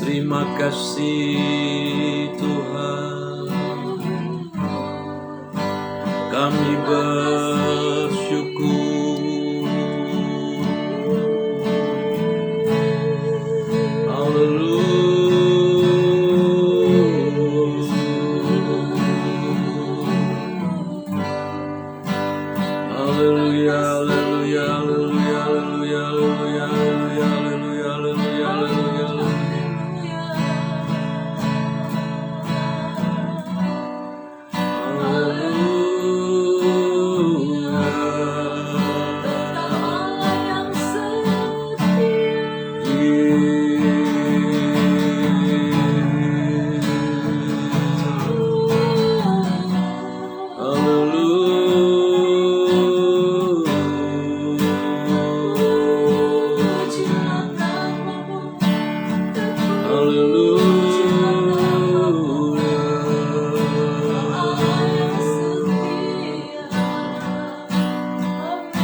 Terima kasih Tuhan, kami bersyukur. Haleluya, haleluya, haleluya, haleluya, haleluya, haleluya, haleluya, haleluya, haleluya.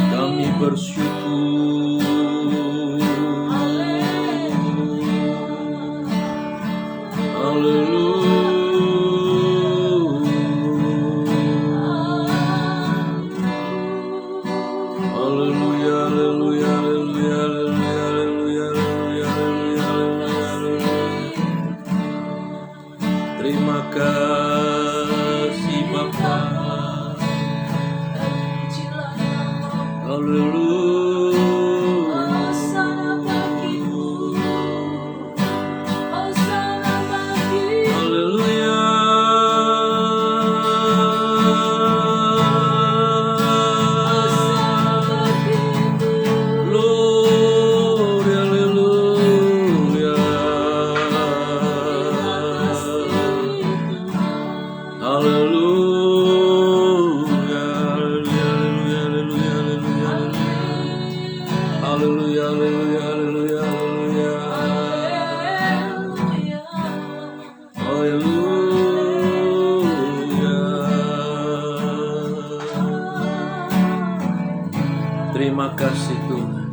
Kami bersyukur. Haleluya, haleluya, haleluya, haleluya, haleluya, haleluya, haleluya. Terima kasih Bapa. Haleluya, haleluya, haleluya, haleluya. Haleluya. Terima kasih Tuhan.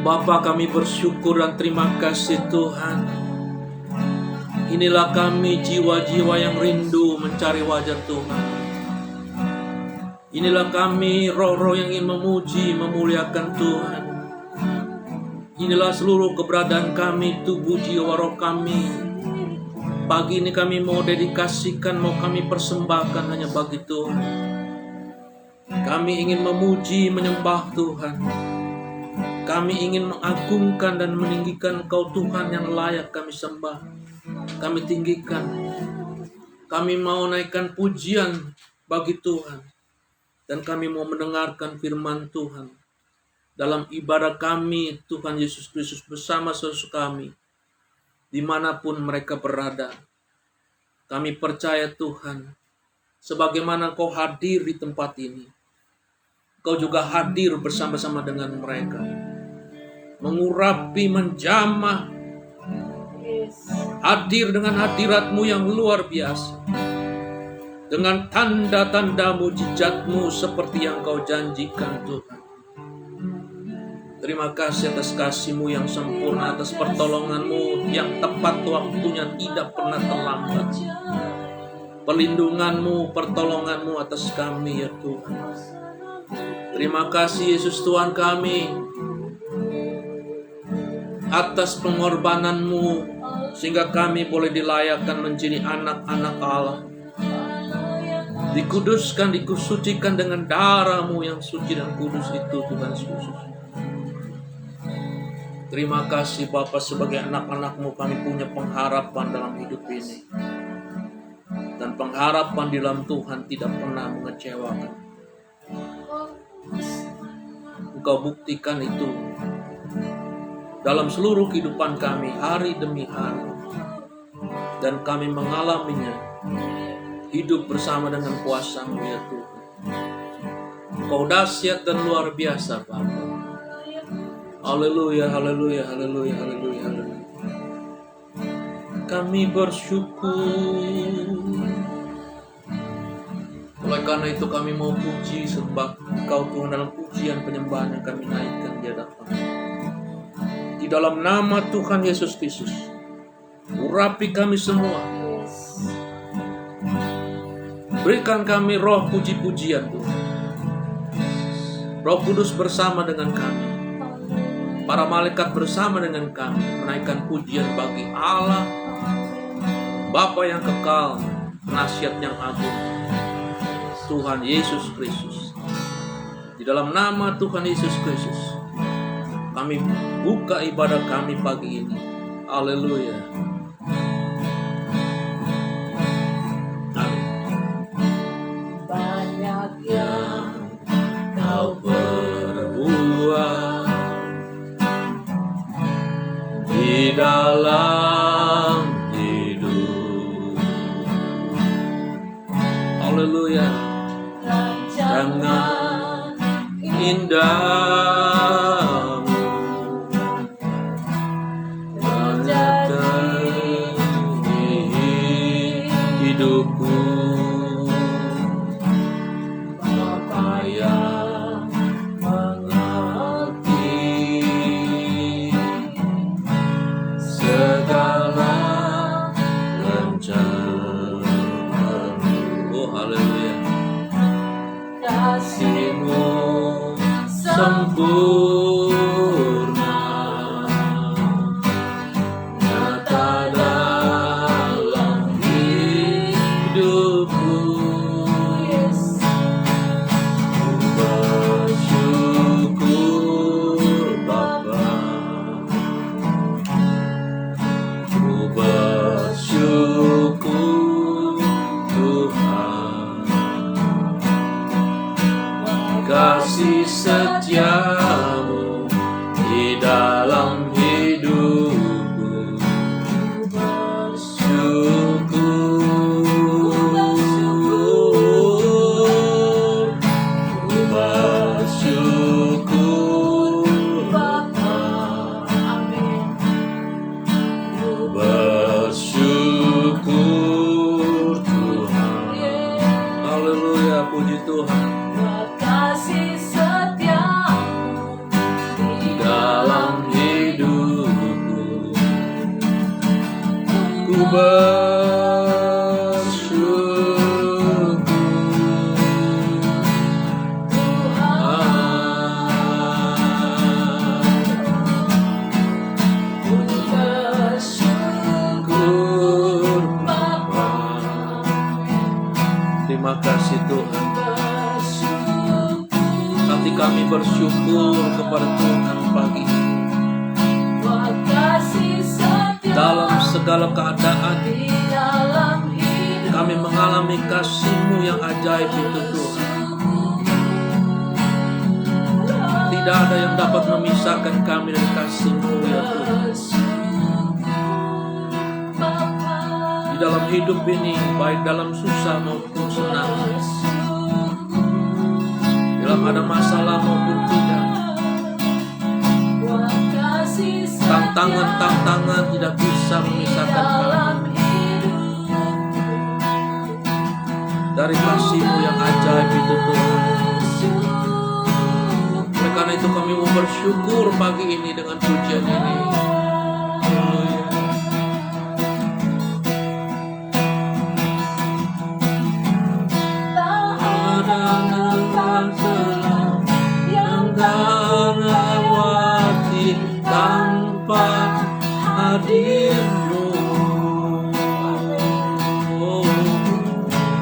Bapa, kami bersyukur dan terima kasih Tuhan. Inilah kami, jiwa-jiwa yang rindu mencari wajah Tuhan. Inilah kami, roh-roh yang ingin memuji, memuliakan Tuhan. Inilah seluruh keberadaan kami, tubuh, jiwa, roh kami. Pagi ini kami mau dedikasikan, mau kami persembahkan hanya bagi Tuhan. Kami ingin memuji, menyembah Tuhan. Kami ingin mengagungkan dan meninggikan Engkau Tuhan yang layak kami sembah, kami tinggikan. Kami mau naikkan pujian bagi Tuhan. Dan kami mau mendengarkan firman Tuhan. Dalam ibadah kami, Tuhan Yesus Kristus bersama saudara kami, dimanapun mereka berada. Kami percaya Tuhan, sebagaimana Engkau hadir di tempat ini, Engkau juga hadir bersama-sama dengan mereka. Mengurapi, menjamah, hadir dengan hadirat-Mu yang luar biasa. Dengan tanda-tanda mujizat-Mu seperti yang Kau janjikan Tuhan. Terima kasih atas kasih-Mu yang sempurna, atas pertolongan-Mu yang tepat waktunya, tidak pernah terlambat. Perlindungan-Mu, pertolongan-Mu atas kami ya Tuhan. Terima kasih Yesus Tuhan kami, atas pengorbanan-Mu sehingga kami boleh dilayakkan menjadi anak-anak Allah. Dikuduskan, dikusucikan dengan darah-Mu yang suci dan kudus itu Tuhan Yesus. Terima kasih Bapa, sebagai anak-anak-Mu kami punya pengharapan dalam hidup ini. Dan pengharapan di dalam Tuhan tidak pernah mengecewakan. Engkau buktikan itu dalam seluruh kehidupan kami hari demi hari. Dan kami mengalaminya, hidup bersama dengan kuasa-Mu ya Tuhan. Kau dahsyat dan luar biasa Bapa. Haleluya, haleluya, haleluya, haleluya, haleluya. kami bersyukur. Oleh karena itu kami mau puji sembah Engkau Tuhan dalam pujian penyembahan yang kami naikkan di hadapan. Di dalam nama Tuhan Yesus Kristus, urapi kami semua. Berikan kami roh puji-pujian Tuhan. Roh Kudus bersama dengan kami. Para malaikat bersama dengan kami menaikkan pujian bagi Allah Bapa yang kekal, penasihat yang agung, Tuhan Yesus Kristus. Di dalam nama Tuhan Yesus Kristus, kami buka ibadah kami pagi ini. Haleluya. Banyak yang Kau berbuat di dalam hidup. Haleluya. Dengan indahmu menyertai hidupku. Bapa yang mengerti segala rencana-Mu. Oh haleluya. Kasih-Mu sempurna nyata dalam hidupku. Ku bersyukur Bapa, ku bersyukur Tuhan. Kasih setiamu di dalam hidupku. Bersyukur Bapa, bersyukur Tuhan. Haleluya, puji Tuhan. kasih setiamu di Dalam hidupku ku bersyukur bersyukur Bapa. Terima kasih Tuhan. Hati kami bersyukur kepada Tuhan pagi ini. Dalam segala keadaan kami mengalami kasih-Mu yang ajaib itu Tuhan. Tidak ada yang dapat memisahkan kami dari kasih-Mu ya Tuhan. Di dalam hidup ini, baik dalam susah maupun senang, dalam ada masalah maupun tidak, tantangan-tantangan tidak bisa memisahkan kami dari kasih-Mu yang ajaib itu Tuhan. Oleh karena itu kami mau bersyukur pagi ini dengan pujian ini. Haleluya. Yang kau lewati tanpa hadir-Mu.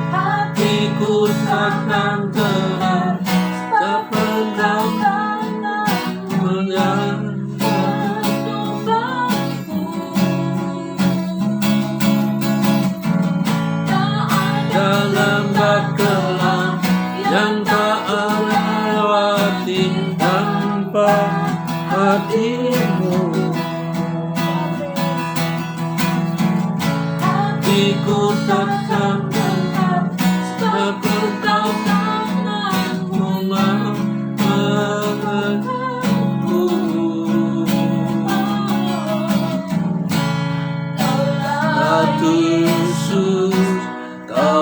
Hatiku takkan tenang sepanjang dalam kelam yang tak lewati tanpa hadir-Mu. Hatiku takkan tangan-Mu mengenangku.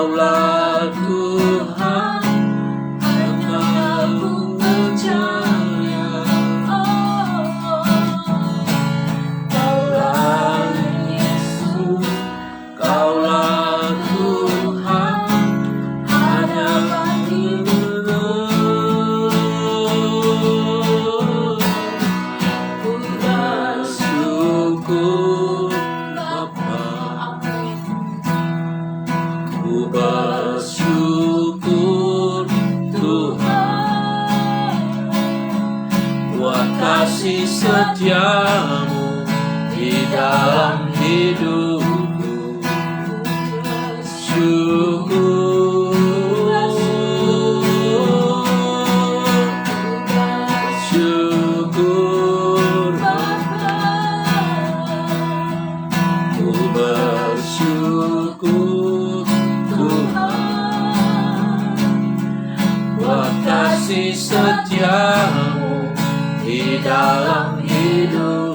Kaulah Tuhan, hanya Aku percaya. Kaulah Yesus, Kaulah Tuhan, hanya bagimu. Ku bersyukur Bapa, ku bersyukur Tuhan, buat kasih setiamu di dalam hidupku. Syukur, syukur Bapa, ku bersyukur Tuhan, buat kasih setiamu di dalam hidupku.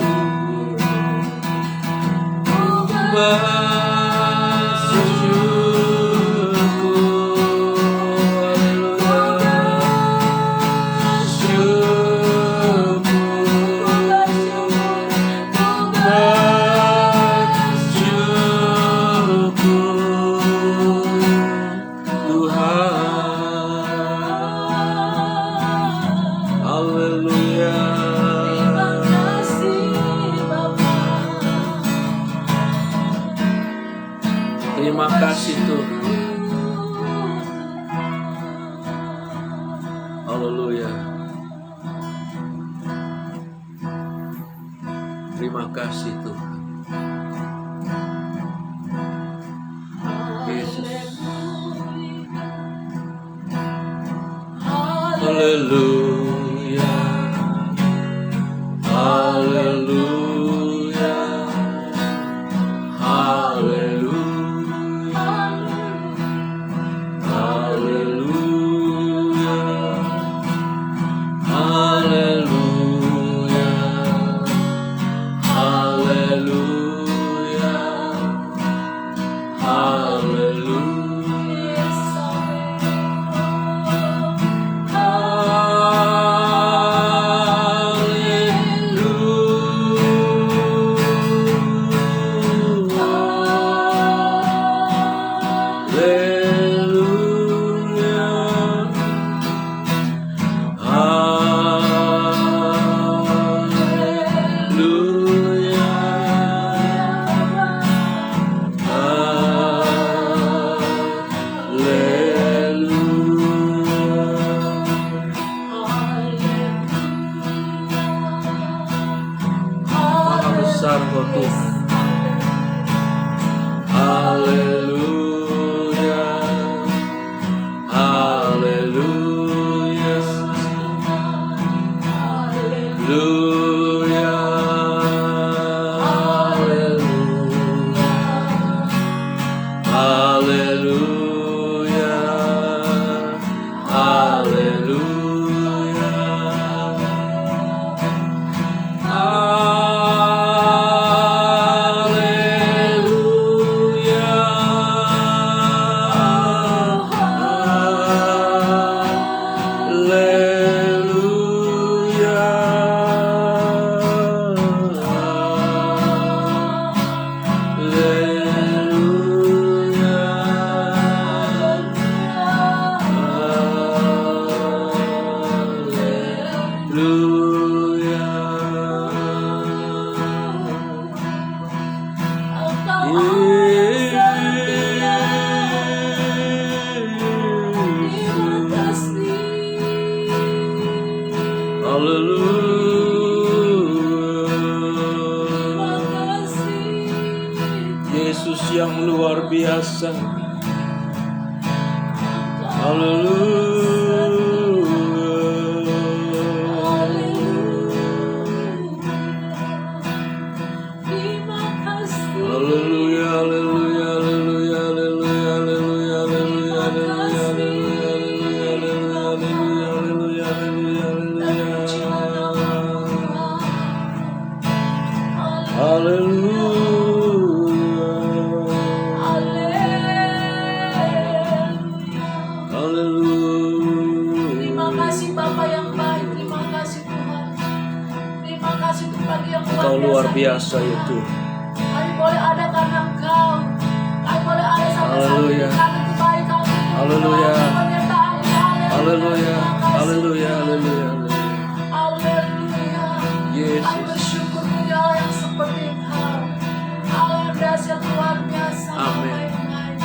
Terima kasih Tuhan. Haleluya. Terima kasih Tuhan. Yesus. Haleluya. Haleluya. Haleluya. Besar Kau Tuhan. Haleluya, haleluya, haleluya, haleluya, haleluya. Yesus yang luar biasa. biasa ya Tuhan. Kami boleh ada karena Engkau. Kami boleh ada sampai saat ini Haleluya. karena kebaikan Tuhan. Haleluya. Penyertaan-Mu. Haleluya, Terima kasih, haleluya, Tuhan. haleluya, haleluya. Haleluya. Kami Yesus. bersyukur punya Allah yang seperti Engkau. Allah yang dahsyat luar biasa. Amin. Baik-baik.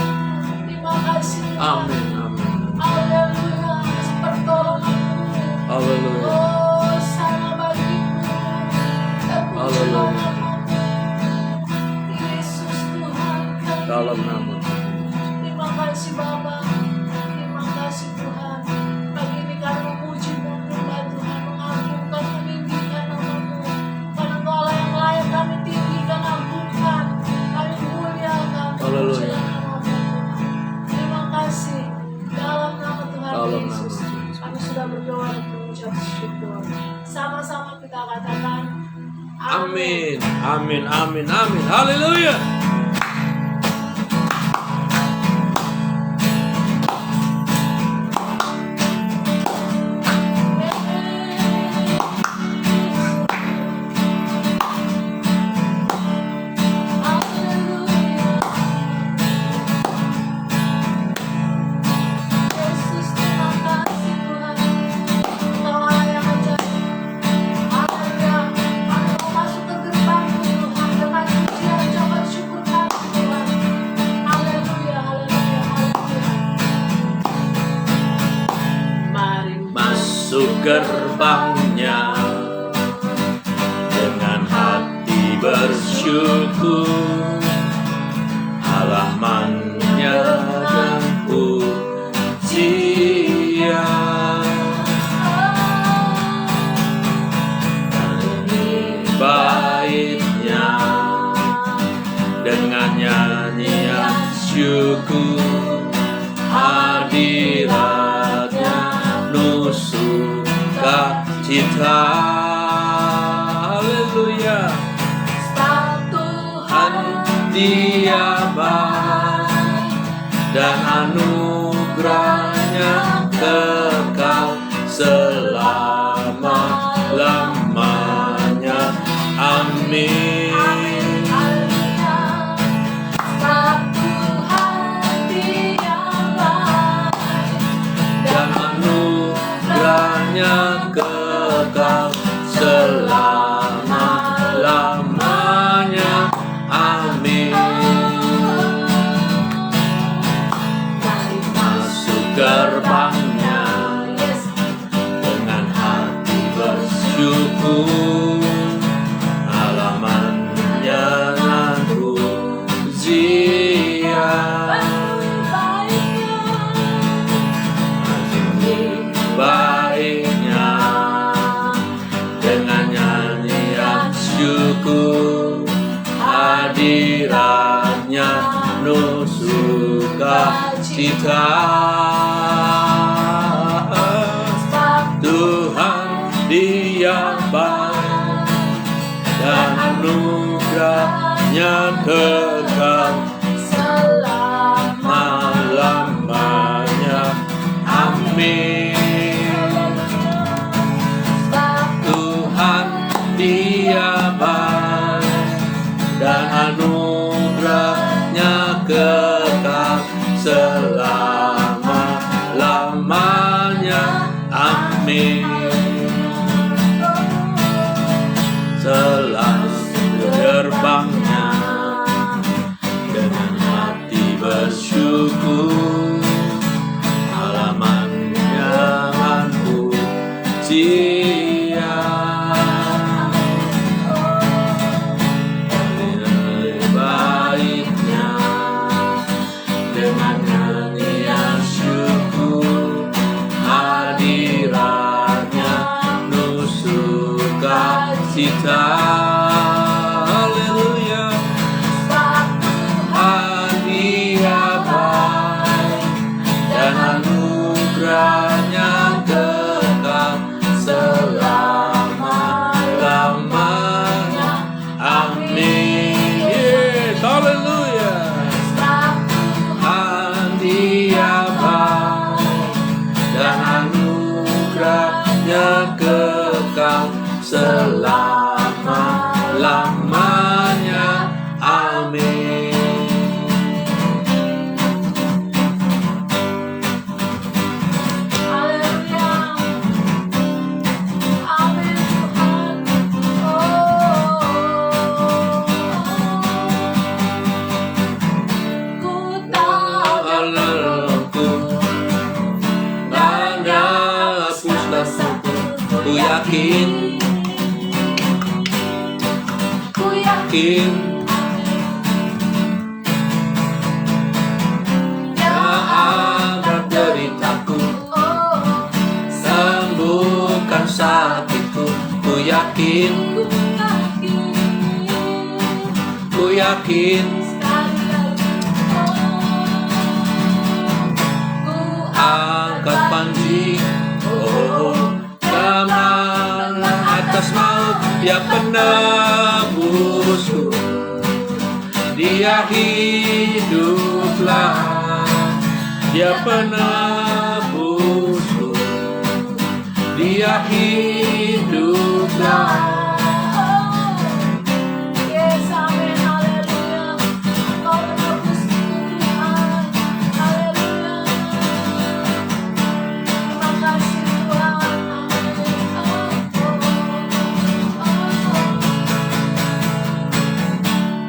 Terima kasih Tuhan. Amin, amin. Haleluya. Pertolongan-Mu. Haleluya. Oh, sana bagimu. Haleluya. Yesus Tuhan kami. Dalam nama Tuhan. Terima kasih Bapa. Terima kasih Tuhan. Pagi ini kami memuji-Mu, menyembah Tuhan, mengagungkan, meninggikan nama-Mu. Karena Engkau Allah yang layak kami tinggikan, agungkan, kami muliakan, Haleluya. puji nama-Mu Tuhan. Terima kasih. Dalam nama Tuhan Dalam nama Yesus, Tuhan. kami sudah berdoa dan mengucap syukur. Sama-sama kita katakan Amin, amin, amin, amin. Haleluya. Yesus, terima kasih Tuhan. Engkau Allah yang ajaib. Haleluya. Kami mau masuk ke gerbang-Mu Tuhan dengan pujian, ucapan syukur kami Tuhan. Haleluya, haleluya, haleluya. Mari Masuk gerbangnya dengan hati bersyukur, halamannya dan pujian. Baiknya dengan nyanyian syukur, hadiratnya penuh sukacita. Haleluya. Tuhan Dia baik dan anugerahnya kekal selama-lamanya. Amin. Dan anugerahnya kekal selama-lamanya. Amin. Masuk gerbangnya dengan hati bersyukur, halamannya dan pujian. Baiknya dengan nyanyian syukur, hadiratnya penuh sukacita. Tuhan Dia baik dan anugerahnya kekal selama-lamanya. Amin. Tuhan Dia baik dan anugerahnya kekal selama-lamanya. Amin. Selalu gerbangnya yakin, ku yakin. Dia angkat deritaku, Oh, sembuhkan sakitku. Ku yakin, ku yakin. ku yakin. Sekali lagi. Ku Angkat panji, oh, kemenangan atas maut. Dia penebusku, Dia hiduplah, Dia penebusku, Dia hiduplah. Yes, amin, haleluya. Kau menebusku, Tuhan. Haleluya. Terima kasih, Tuhan.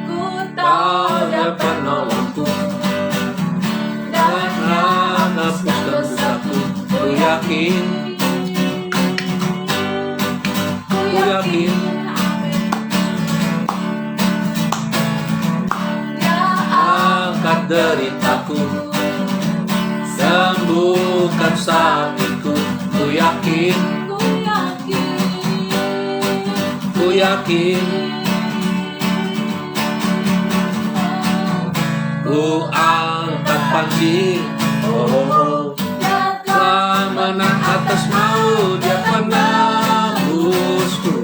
Ku tahu Dia penolongku dan menghapuskan dosaku. Ku yakin, Ku yakin. Amin. Dia angkat deritaku, sembuhkan sakitku. Ku yakin, Ku yakin. ku yakin. Ku angkat panji, oh, kemenangan atas maut. Dia penebusku,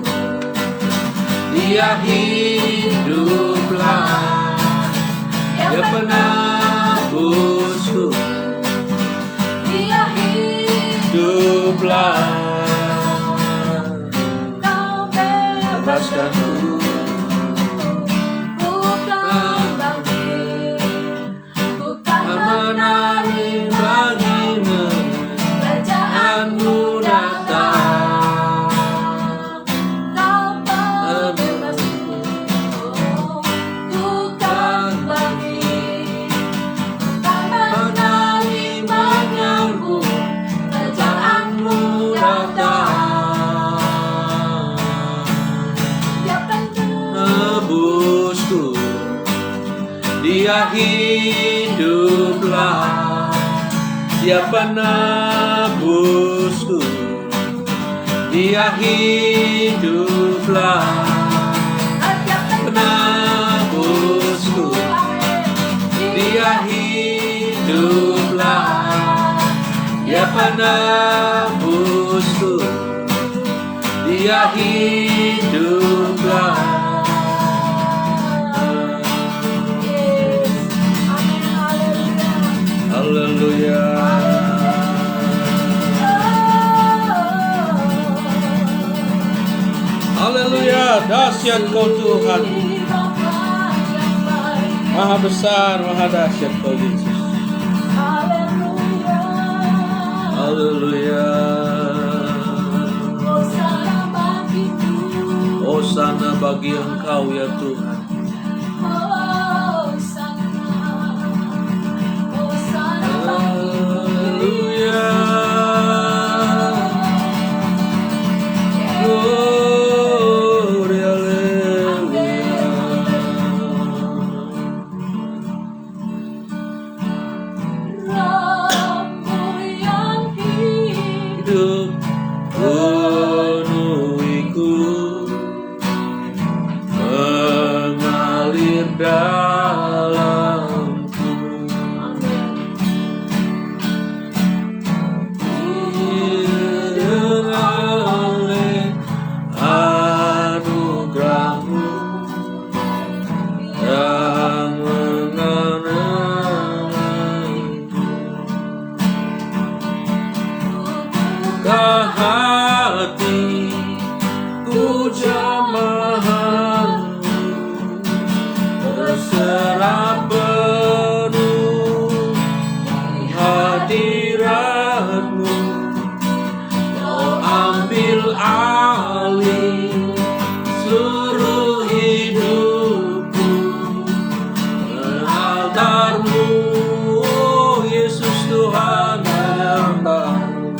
Dia hiduplah, Dia penebusku, Dia hiduplah. Kau bebaskanku, bukan bangkit, bukan Menari bagimu, kerajaanmu datang. Kau bebaskanku, bukan bangkit, bukan menari bagimu, kerajaanmu datang. Dia nebusku, Dia hiduplah, Dia penebusku, Dia hiduplah, penebusku, Dia hiduplah, Dia penebusku, Dia hiduplah. Haleluya. Haleluya, dahsyat Kau Tuhan. Maha besar, maha dahsyat Kau Yesus. Haleluya. Hosana bagi Engkau ya Tuhan. Haleluya. Glory, haleluya. Hidup penuhiku, mengalir dalamku. Oleh anugerah-Mu yang mengenangku, ke hati ku jamahanmu, berserah penuh di hadirat-Mu. Kau ambil alih seluruh hidupku, altar-Mu, oh Yesus Tuhan menyembah-Mu.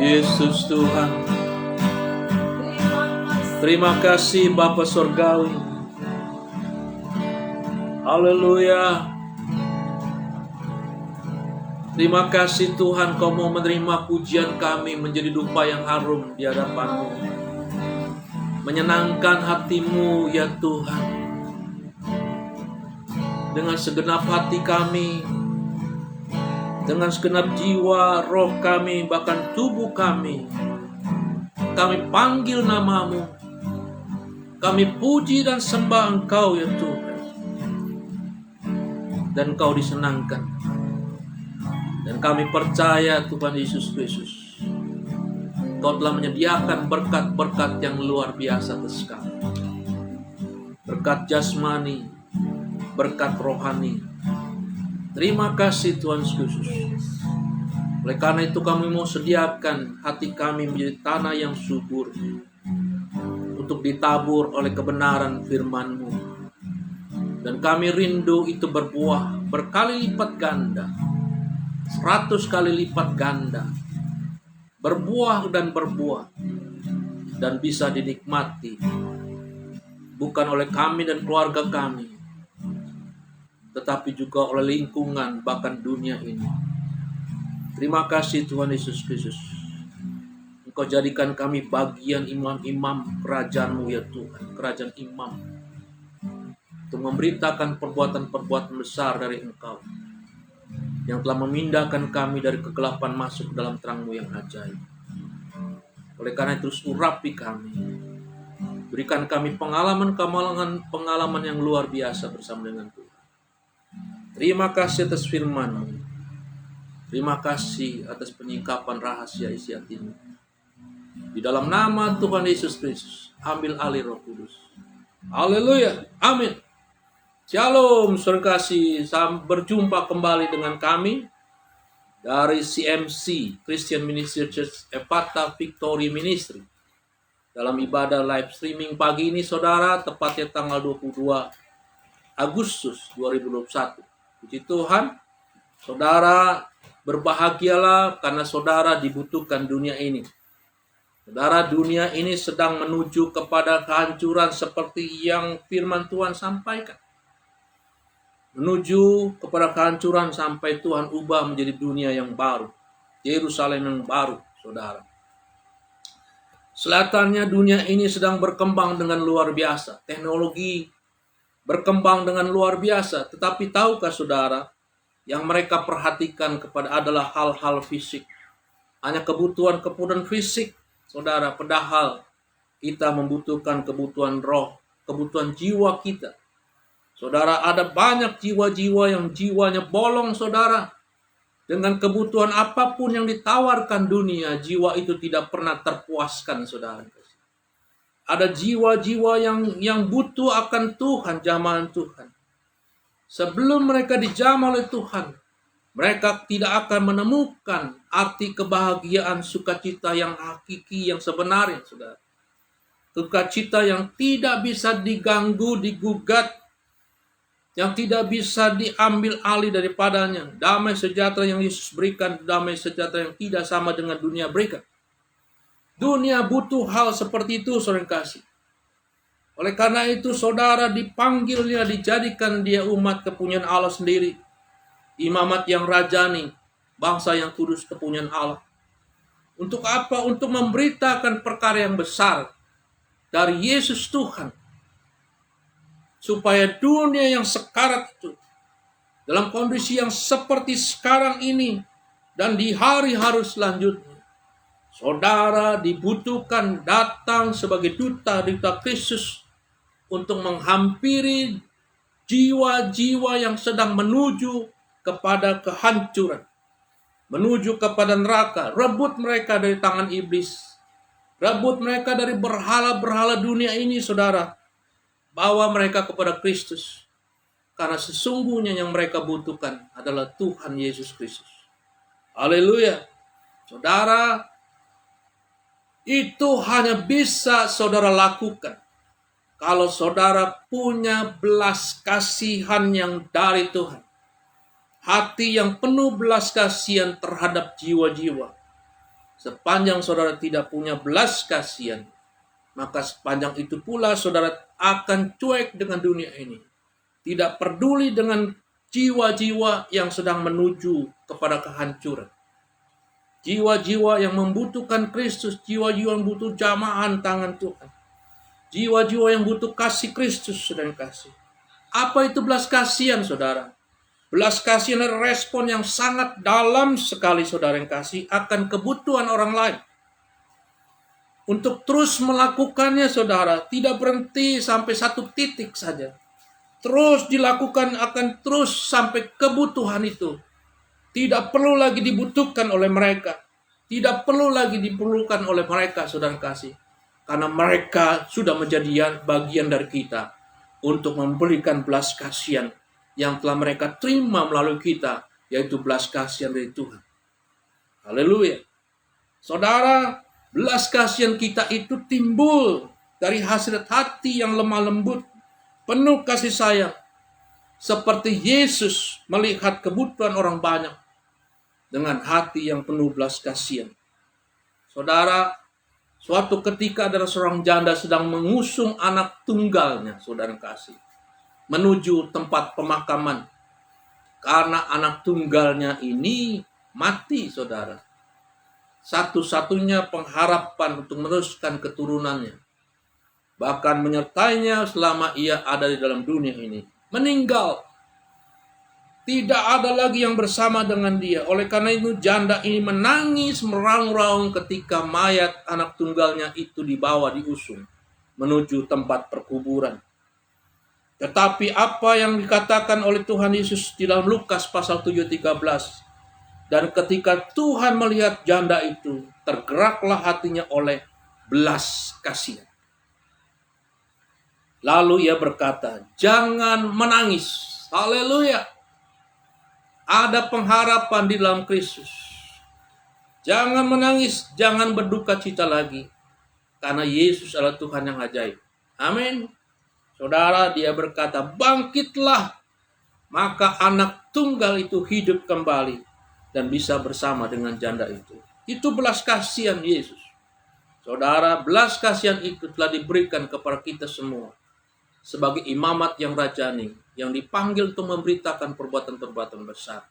Yesus Tuhan. Terima kasih Bapa Surgawi. Haleluya. Terima kasih Tuhan, Kau mau menerima pujian kami menjadi dupa yang harum di hadapan-Mu. Menyenangkan hati-Mu ya Tuhan. Dengan segenap hati kami, dengan segenap jiwa, roh kami, bahkan tubuh kami panggil nama-Mu. Kami puji dan sembah Engkau ya Tuhan. Dan Engkau disenangkan. Dan kami percaya Tuhan Yesus Kristus, Kau telah menyediakan berkat-berkat yang luar biasa atas kami. Berkat jasmani, berkat rohani. Terima kasih Tuhan Yesus. Oleh karena itu kami mau sediakan hati kami menjadi tanah yang subur untuk ditabur oleh kebenaran firman-Mu. Dan kami rindu itu berbuah berkali lipat ganda, 100 kali lipat ganda, berbuah dan bisa dinikmati bukan oleh kami dan keluarga kami, tetapi juga oleh lingkungan bahkan dunia ini. Terima kasih Tuhan Yesus Kristus. Engkau jadikan kami bagian imam-imam kerajaan-Mu ya Tuhan, kerajaan imam, untuk memberitakan perbuatan-perbuatan besar dari Engkau yang telah memindahkan kami dari kegelapan masuk dalam terang-Mu yang ajaib. Oleh karena itu terus urapi kami. Berikan kami pengalaman yang luar biasa bersama dengan Tuhan. Terima kasih atas firman-Mu. Terima kasih atas penyingkapan rahasia isi hati-Mu. Di dalam nama Tuhan Yesus Kristus, ambil alih Roh Kudus. Haleluya. Amin. Shalom, saudara kasih. Berjumpa kembali dengan kami dari CMC, Christian Ministry Church Epata Victory Ministry. Dalam ibadah live streaming pagi ini, saudara, tepatnya tanggal 22 Agustus 2021. Puji Tuhan, saudara berbahagialah karena saudara dibutuhkan dunia ini. Saudara, dunia ini sedang menuju kepada kehancuran seperti yang firman Tuhan sampaikan. Menuju kepada kehancuran sampai Tuhan ubah menjadi dunia yang baru, Yerusalem yang baru, saudara. Selatannya dunia ini sedang berkembang dengan luar biasa, teknologi berkembang dengan luar biasa, tetapi tahukah saudara, yang mereka perhatikan kepada adalah hal-hal fisik, hanya kebutuhan fisik, saudara, padahal kita membutuhkan kebutuhan roh, kebutuhan jiwa kita. Saudara, ada banyak jiwa-jiwa yang jiwanya bolong, saudara. Dengan kebutuhan apapun yang ditawarkan dunia, jiwa itu tidak pernah terpuaskan, saudara. Ada jiwa-jiwa yang butuh akan Tuhan, jamahan Tuhan. Sebelum mereka dijamah oleh Tuhan, mereka tidak akan menemukan arti kebahagiaan sukacita yang hakiki, yang sebenarnya, saudara. Sukacita yang tidak bisa diganggu, digugat, yang tidak bisa diambil alih daripadanya. Damai sejahtera yang Yesus berikan, damai sejahtera yang tidak sama dengan dunia berikan. Dunia butuh hal seperti itu, saudara kasih. Oleh karena itu, saudara dipanggilnya, dijadikan dia umat kepunyaan Allah sendiri. Imamat yang rajani, bangsa yang kudus kepunyaan Allah. Untuk apa? Untuk memberitakan perkara yang besar dari Yesus Tuhan. Supaya dunia yang sekarat itu, dalam kondisi yang seperti sekarang ini, dan di hari-hari selanjutnya, saudara dibutuhkan datang sebagai duta Kristus untuk menghampiri jiwa-jiwa yang sedang menuju kepada kehancuran, menuju kepada neraka. Rebut mereka dari tangan iblis, rebut mereka dari berhala-berhala dunia ini, saudara. Bawa mereka kepada Kristus. Karena sesungguhnya yang mereka butuhkan adalah Tuhan Yesus Kristus. Haleluya. Saudara, itu hanya bisa saudara lakukan kalau saudara punya belas kasihan yang dari Tuhan. Hati yang penuh belas kasihan terhadap jiwa-jiwa. Sepanjang saudara tidak punya belas kasihan, maka sepanjang itu pula saudara akan cuek dengan dunia ini. Tidak peduli dengan jiwa-jiwa yang sedang menuju kepada kehancuran. Jiwa-jiwa yang membutuhkan Kristus, jiwa-jiwa yang butuh jamahan tangan Tuhan. Jiwa-jiwa yang butuh kasih Kristus, saudara kasih. Apa itu belas kasihan, saudara? Belas kasihan adalah respon yang sangat dalam sekali, saudara yang kasih, akan kebutuhan orang lain. Untuk terus melakukannya, saudara, tidak berhenti sampai satu titik saja. Terus dilakukan, akan terus sampai kebutuhan itu. Tidak perlu lagi dibutuhkan oleh mereka. Tidak perlu lagi diperlukan oleh mereka, saudara kasih. Karena mereka sudah menjadi bagian dari kita untuk memberikan belas kasihan yang telah mereka terima melalui kita, yaitu belas kasihan dari Tuhan. Haleluya. Saudara, belas kasihan kita itu timbul dari hasil hati yang lemah lembut, penuh kasih sayang. Seperti Yesus melihat kebutuhan orang banyak dengan hati yang penuh belas kasihan. Saudara, suatu ketika ada seorang janda sedang mengusung anak tunggalnya, saudara kasih, menuju tempat pemakaman. Karena anak tunggalnya ini mati, saudara. Satu-satunya pengharapan untuk meneruskan keturunannya. Bahkan menyertainya selama ia ada di dalam dunia ini. Meninggal. Tidak ada lagi yang bersama dengan dia. Oleh karena itu janda ini menangis meraung-raung ketika mayat anak tunggalnya itu dibawa diusung menuju tempat perkuburan. Tetapi apa yang dikatakan oleh Tuhan Yesus di dalam Lukas pasal 7:13. Dan ketika Tuhan melihat janda itu, tergeraklah hatinya oleh belas kasihan. Lalu ia berkata, jangan menangis. Haleluya. Ada pengharapan di dalam Kristus. Jangan menangis, jangan berduka cita lagi. Karena Yesus adalah Tuhan yang ajaib. Amin. Saudara, dia berkata, bangkitlah. Maka anak tunggal itu hidup kembali dan bisa bersama dengan janda itu. Itu belas kasihan Yesus. Saudara, belas kasihan itu telah diberikan kepada kita semua sebagai imamat yang rajani, yang dipanggil untuk memberitakan perbuatan-perbuatan besar.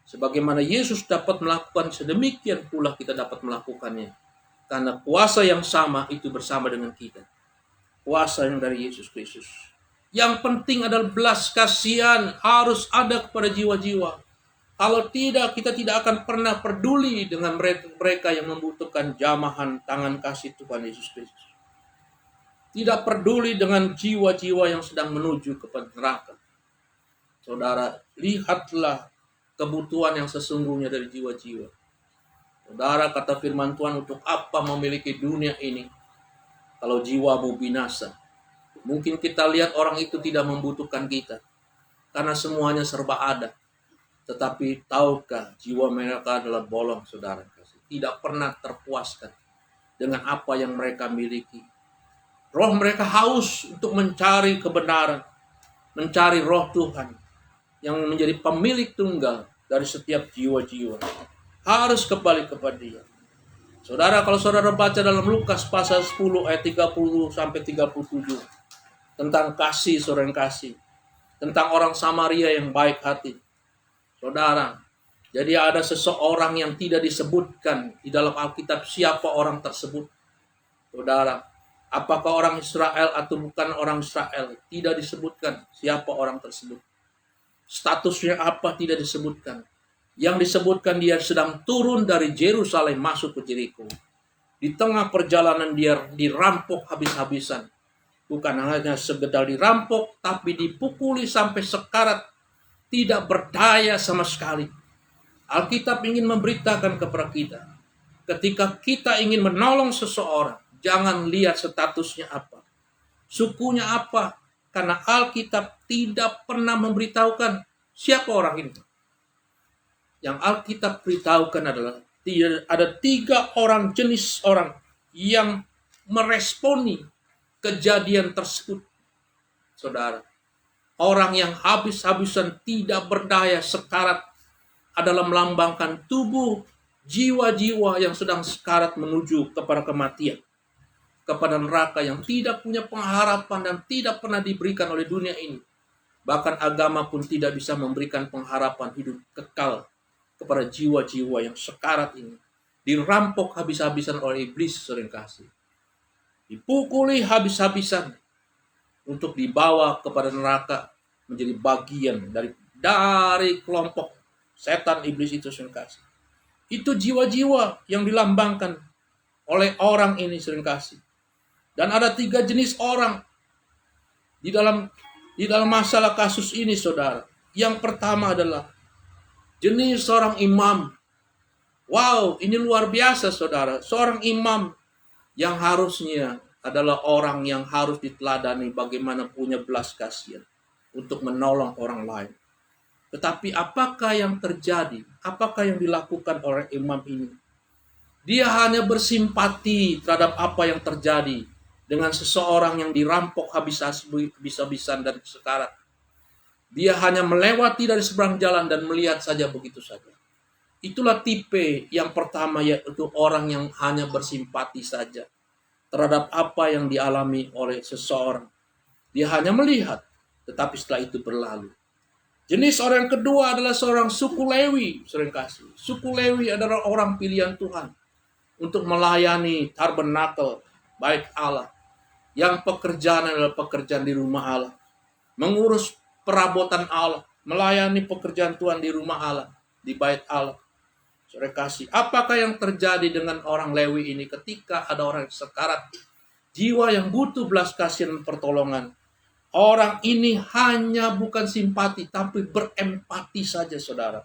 Sebagaimana Yesus dapat melakukan, sedemikian pula kita dapat melakukannya. Karena kuasa yang sama itu bersama dengan kita. Kuasa yang dari Yesus Kristus. Yang penting adalah belas kasihan harus ada kepada jiwa-jiwa. Kalau tidak, kita tidak akan pernah peduli dengan mereka yang membutuhkan jamahan tangan kasih Tuhan Yesus Kristus. Tidak peduli dengan jiwa-jiwa yang sedang menuju kepada neraka. Saudara, lihatlah kebutuhan yang sesungguhnya dari jiwa-jiwa. Saudara, kata firman Tuhan, untuk apa memiliki dunia ini kalau jiwamu binasa? Mungkin kita lihat orang itu tidak membutuhkan kita karena semuanya serba ada. Tetapi tahukah jiwa mereka adalah bolong, saudara kasih. Tidak pernah terpuaskan dengan apa yang mereka miliki. Roh mereka haus untuk mencari kebenaran, mencari roh Tuhan yang menjadi pemilik tunggal dari setiap jiwa-jiwa. Harus kembali kepada Dia. Saudara, kalau saudara baca dalam Lukas pasal 10 ayat 30 sampai 37 tentang kasih, saudara yang kasih, tentang orang Samaria yang baik hati. Saudara, jadi ada seseorang yang tidak disebutkan di dalam Alkitab siapa orang tersebut. Saudara, apakah orang Israel atau bukan orang Israel? Tidak disebutkan siapa orang tersebut. Statusnya apa tidak disebutkan. Yang disebutkan dia sedang turun dari Yerusalem masuk ke Jeriko. Di tengah perjalanan dia dirampok habis-habisan. Bukan hanya sekedar dirampok, tapi dipukuli sampai sekarat. Tidak berdaya sama sekali. Alkitab ingin memberitakan kepada kita. Ketika kita ingin menolong seseorang, jangan lihat statusnya apa. Sukunya apa. Karena Alkitab tidak pernah memberitahukan siapa orang ini. Yang Alkitab beritahukan adalah ada 3 orang jenis orang yang meresponi kejadian tersebut. Saudara, orang yang habis-habisan tidak berdaya sekarat adalah melambangkan tubuh jiwa-jiwa yang sedang sekarat menuju kepada kematian, kepada neraka yang tidak punya pengharapan dan tidak pernah diberikan oleh dunia ini. Bahkan agama pun tidak bisa memberikan pengharapan hidup kekal kepada jiwa-jiwa yang sekarat ini. Dirampok habis-habisan oleh iblis seringkali. Dipukuli habis-habisan untuk dibawa kepada neraka menjadi bagian dari kelompok setan iblis itu seringkali. Itu jiwa-jiwa yang dilambangkan oleh orang ini seringkali. Dan ada 3 jenis orang di dalam masalah kasus ini, saudara. Yang pertama adalah jenis seorang imam. Wow, ini luar biasa, saudara. Seorang imam yang harusnya adalah orang yang harus diteladani bagaimana punya belas kasihan untuk menolong orang lain. Tetapi apakah yang terjadi? Apakah yang dilakukan oleh imam ini? Dia hanya bersimpati terhadap apa yang terjadi dengan seseorang yang dirampok habis-habisan dan sekarat. Dia hanya melewati dari seberang jalan dan melihat saja begitu saja. Itulah tipe yang pertama, yaitu orang yang hanya bersimpati saja terhadap apa yang dialami oleh seseorang. Dia hanya melihat, tetapi setelah itu berlalu. Jenis orang yang kedua adalah seorang suku Lewi, seringkali. Suku Lewi adalah orang pilihan Tuhan untuk melayani tabernakel, bait Allah. Yang pekerjaan adalah pekerjaan di rumah Allah. Mengurus perabotan Allah, melayani pekerjaan Tuhan di rumah Allah, di bait Allah. Seringkali, apakah yang terjadi dengan orang Lewi ini ketika ada orang sekarat, jiwa yang butuh belas kasihan dan pertolongan? Orang ini hanya bukan simpati, tapi berempati saja, saudara.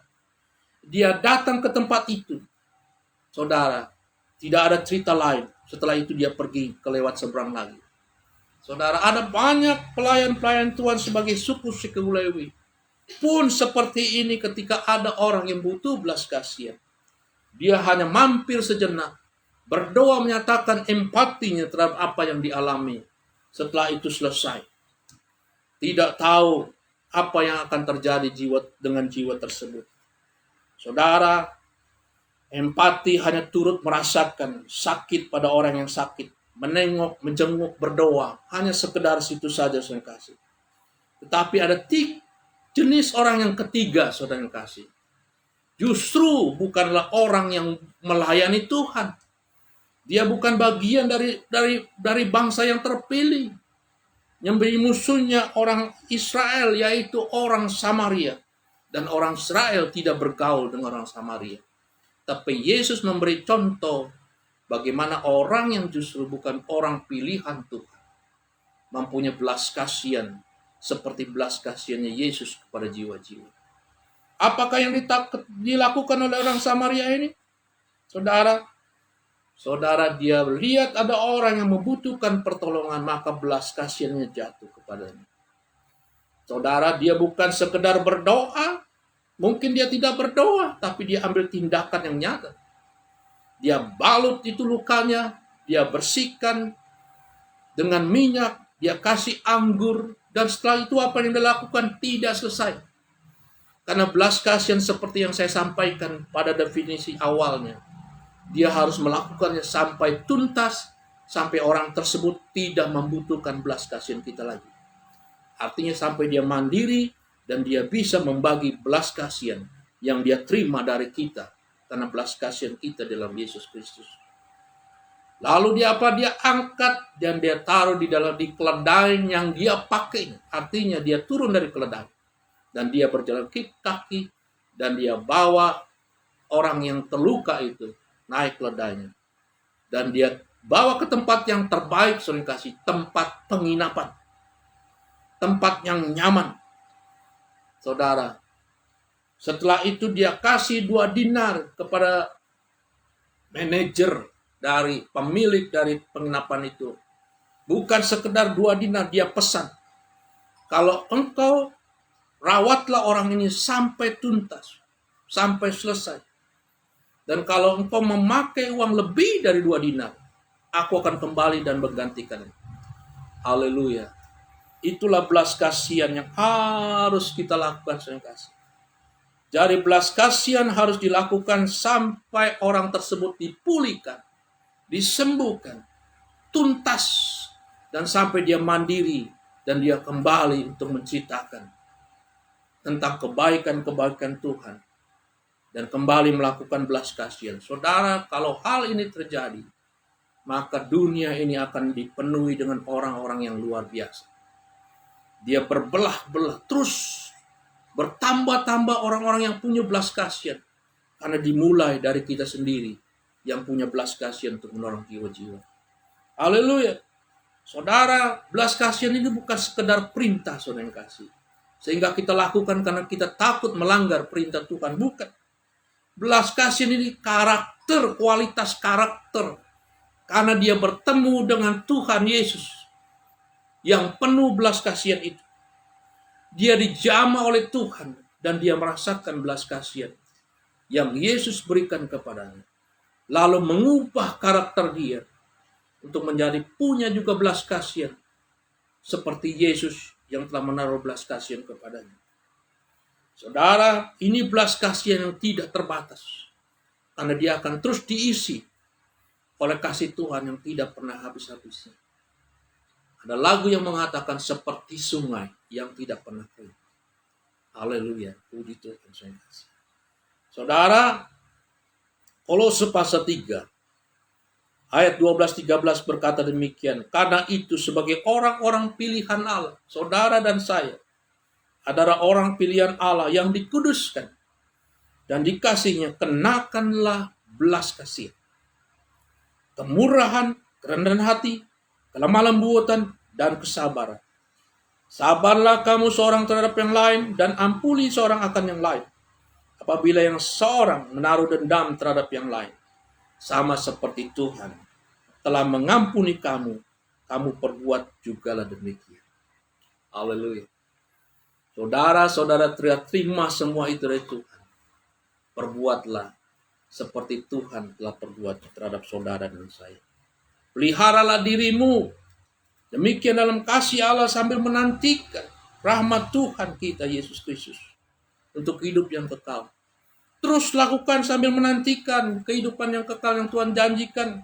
Dia datang ke tempat itu, saudara. Tidak ada cerita lain. Setelah itu dia pergi ke lewat seberang lagi. Saudara, ada banyak pelayan-pelayan Tuhan sebagai suku Lewi pun seperti ini ketika ada orang yang butuh belas kasihan. Dia hanya mampir sejenak, berdoa menyatakan empatinya terhadap apa yang dialami. Setelah itu selesai. Tidak tahu apa yang akan terjadi dengan jiwa tersebut. Saudara, empati hanya turut merasakan sakit pada orang yang sakit. Menengok, menjenguk, berdoa. Hanya sekedar situ saja, saudara kasih. Tetapi ada jenis orang yang ketiga, saudara yang kasih. Justru bukanlah orang yang melayani Tuhan. Dia bukan bagian dari bangsa yang terpilih. Yang menjadi musuhnya orang Israel, yaitu orang Samaria. Dan orang Israel tidak bergaul dengan orang Samaria. Tapi Yesus memberi contoh bagaimana orang yang justru bukan orang pilihan Tuhan mempunyai belas kasihan seperti belas kasihannya Yesus kepada jiwa-jiwa. Apakah yang dilakukan oleh orang Samaria ini? Saudara, dia lihat ada orang yang membutuhkan pertolongan, maka belas kasihannya jatuh kepadanya. Saudara, dia bukan sekedar berdoa. Mungkin dia tidak berdoa, tapi dia ambil tindakan yang nyata. Dia balut itu lukanya, dia bersihkan dengan minyak, dia kasih anggur, dan setelah itu apa yang dia lakukan tidak selesai. Karena belas kasihan seperti yang saya sampaikan pada definisi awalnya. Dia harus melakukannya sampai tuntas, sampai orang tersebut tidak membutuhkan belas kasihan kita lagi. Artinya sampai dia mandiri dan dia bisa membagi belas kasihan yang dia terima dari kita. Karena belas kasihan kita dalam Yesus Kristus. Lalu dia angkat dan dia taruh di keledai yang dia pakai. Artinya dia turun dari keledai. Dan dia berjalan kaki dan dia bawa orang yang terluka itu naik keledainya. Dan dia bawa ke tempat yang terbaik, seringkali tempat penginapan. Tempat yang nyaman. Saudara, setelah itu dia kasih 2 dinar kepada manajer dari pemilik dari penginapan itu. Bukan sekedar 2 dinar, dia pesan. Kalau engkau rawatlah orang ini sampai tuntas, sampai selesai. Dan kalau engkau memakai uang lebih dari 2 dinar, aku akan kembali dan menggantikan. Haleluya. Itulah belas kasihan yang harus kita lakukan, saudara kasih. Jadi belas kasihan harus dilakukan sampai orang tersebut dipulihkan, disembuhkan, tuntas, dan sampai dia mandiri dan dia kembali untuk menceritakan tentang kebaikan-kebaikan Tuhan dan kembali melakukan belas kasihan. Saudara, kalau hal ini terjadi, maka dunia ini akan dipenuhi dengan orang-orang yang luar biasa. Dia berbelah-belah, terus bertambah-tambah orang-orang yang punya belas kasihan. Karena dimulai dari kita sendiri yang punya belas kasihan untuk menolong jiwa-jiwa. Haleluya. Saudara, belas kasihan ini bukan sekedar perintah, saudara yang kasih. Sehingga kita lakukan karena kita takut melanggar perintah Tuhan. Bukan. Belas kasihan ini karakter, kualitas karakter. Karena dia bertemu dengan Tuhan Yesus yang penuh belas kasihan itu. Dia dijamah oleh Tuhan dan dia merasakan belas kasihan yang Yesus berikan kepadanya. Lalu mengubah karakter dia untuk menjadi punya juga belas kasihan seperti Yesus yang telah menaruh belas kasihan kepadanya. Saudara, ini belas kasihan yang tidak terbatas karena dia akan terus diisi oleh kasih Tuhan yang tidak pernah habis-habisnya. Ada lagu yang mengatakan seperti sungai yang tidak pernah kering. Haleluya, puji Tuhan. Saudara, Kolose pasal 3 ayat 12-13 berkata demikian. Karena itu sebagai orang-orang pilihan Allah, saudara dan saya adalah orang pilihan Allah yang dikuduskan dan dikasihnya, kenakanlah belas kasihan, kemurahan, kerendahan hati, kelemah lembutan, dan kesabaran. Sabarlah kamu seorang terhadap yang lain dan ampuni seorang akan yang lain. Apabila yang seorang menaruh dendam terhadap yang lain, sama seperti Tuhan telah mengampuni kamu, kamu perbuat jugalah demikian. Haleluya. Saudara-saudara, terima semua itu dari Tuhan. Perbuatlah seperti Tuhan telah perbuat terhadap saudara dan saya. Peliharalah dirimu demikian dalam kasih Allah sambil menantikan rahmat Tuhan kita Yesus Kristus untuk hidup yang kekal. Terus lakukan sambil menantikan kehidupan yang kekal yang Tuhan janjikan.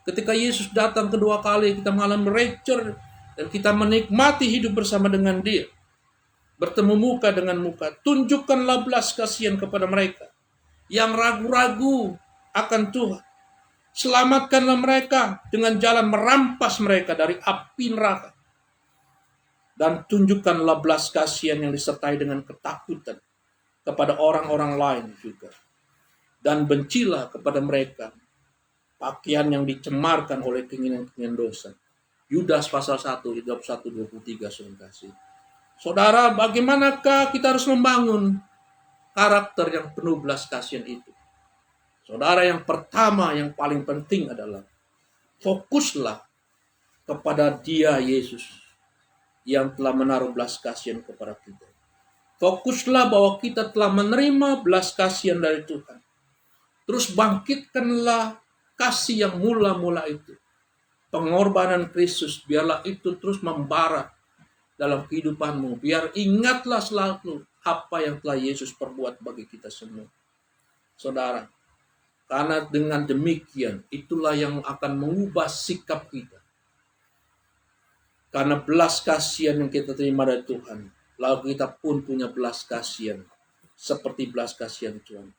Ketika Yesus datang kedua kali, kita mengalami rapture dan kita menikmati hidup bersama dengan Dia. Bertemu muka dengan muka. Tunjukkanlah belas kasihan kepada mereka yang ragu-ragu akan Tuhan. Selamatkanlah mereka dengan jalan merampas mereka dari api neraka. Dan tunjukkanlah belas kasihan yang disertai dengan ketakutan kepada orang-orang lain juga. Dan bencilah kepada mereka pakaian yang dicemarkan oleh keinginan-keinginan dosa. Yudas pasal 1, 21-23 saudara kasih. Saudara, bagaimanakah kita harus membangun karakter yang penuh belas kasihan itu? Saudara, yang pertama yang paling penting adalah fokuslah kepada Dia Yesus yang telah menaruh belas kasihan kepada kita. Fokuslah bahwa kita telah menerima belas kasihan dari Tuhan. Terus bangkitkanlah kasih yang mula-mula itu. Pengorbanan Kristus, biarlah itu terus membara dalam kehidupanmu. Biar ingatlah selalu apa yang telah Yesus perbuat bagi kita semua. Saudara, karena dengan demikian itulah yang akan mengubah sikap kita. Karena belas kasihan yang kita terima dari Tuhan, lalu kita pun punya belas kasihan seperti belas kasihan Tuhan.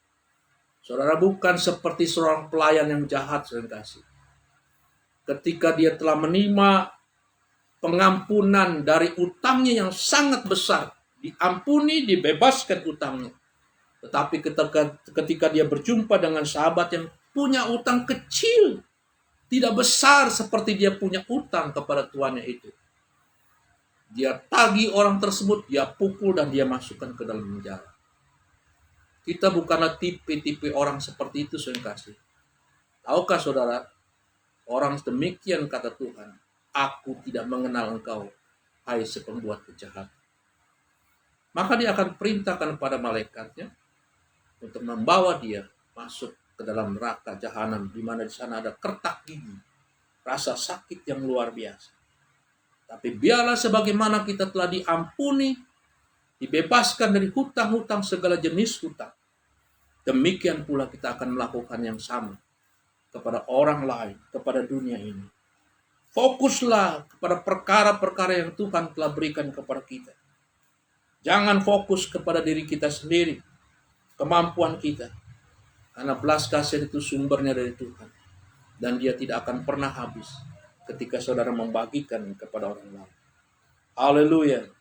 Saudara, bukan seperti seorang pelayan yang jahat, saudara kasih. Ketika dia telah menerima pengampunan dari utangnya yang sangat besar, diampuni, dibebaskan utangnya. Tetapi ketika dia berjumpa dengan sahabat yang punya utang kecil, tidak besar seperti dia punya utang kepada tuannya itu, dia tagih orang tersebut, dia pukul dan dia masukkan ke dalam penjara. Kita bukanlah tipe-tipe orang seperti itu, saudara kasih. Tahukah saudara, orang demikian kata Tuhan, aku tidak mengenal engkau, hai si pembuat kejahatan. Maka dia akan perintahkan pada malaikatnya untuk membawa dia masuk ke dalam neraka jahanam, di mana di sana ada kertak gigi, rasa sakit yang luar biasa. Tapi biarlah sebagaimana kita telah diampuni, dibebaskan dari hutang-hutang segala jenis hutang, demikian pula kita akan melakukan yang sama kepada orang lain, kepada dunia ini. Fokuslah kepada perkara-perkara yang Tuhan telah berikan kepada kita. Jangan fokus kepada diri kita sendiri, kemampuan kita. Karena belas kasihan itu sumbernya dari Tuhan. Dan dia tidak akan pernah habis ketika saudara membagikan kepada orang lain. Haleluya.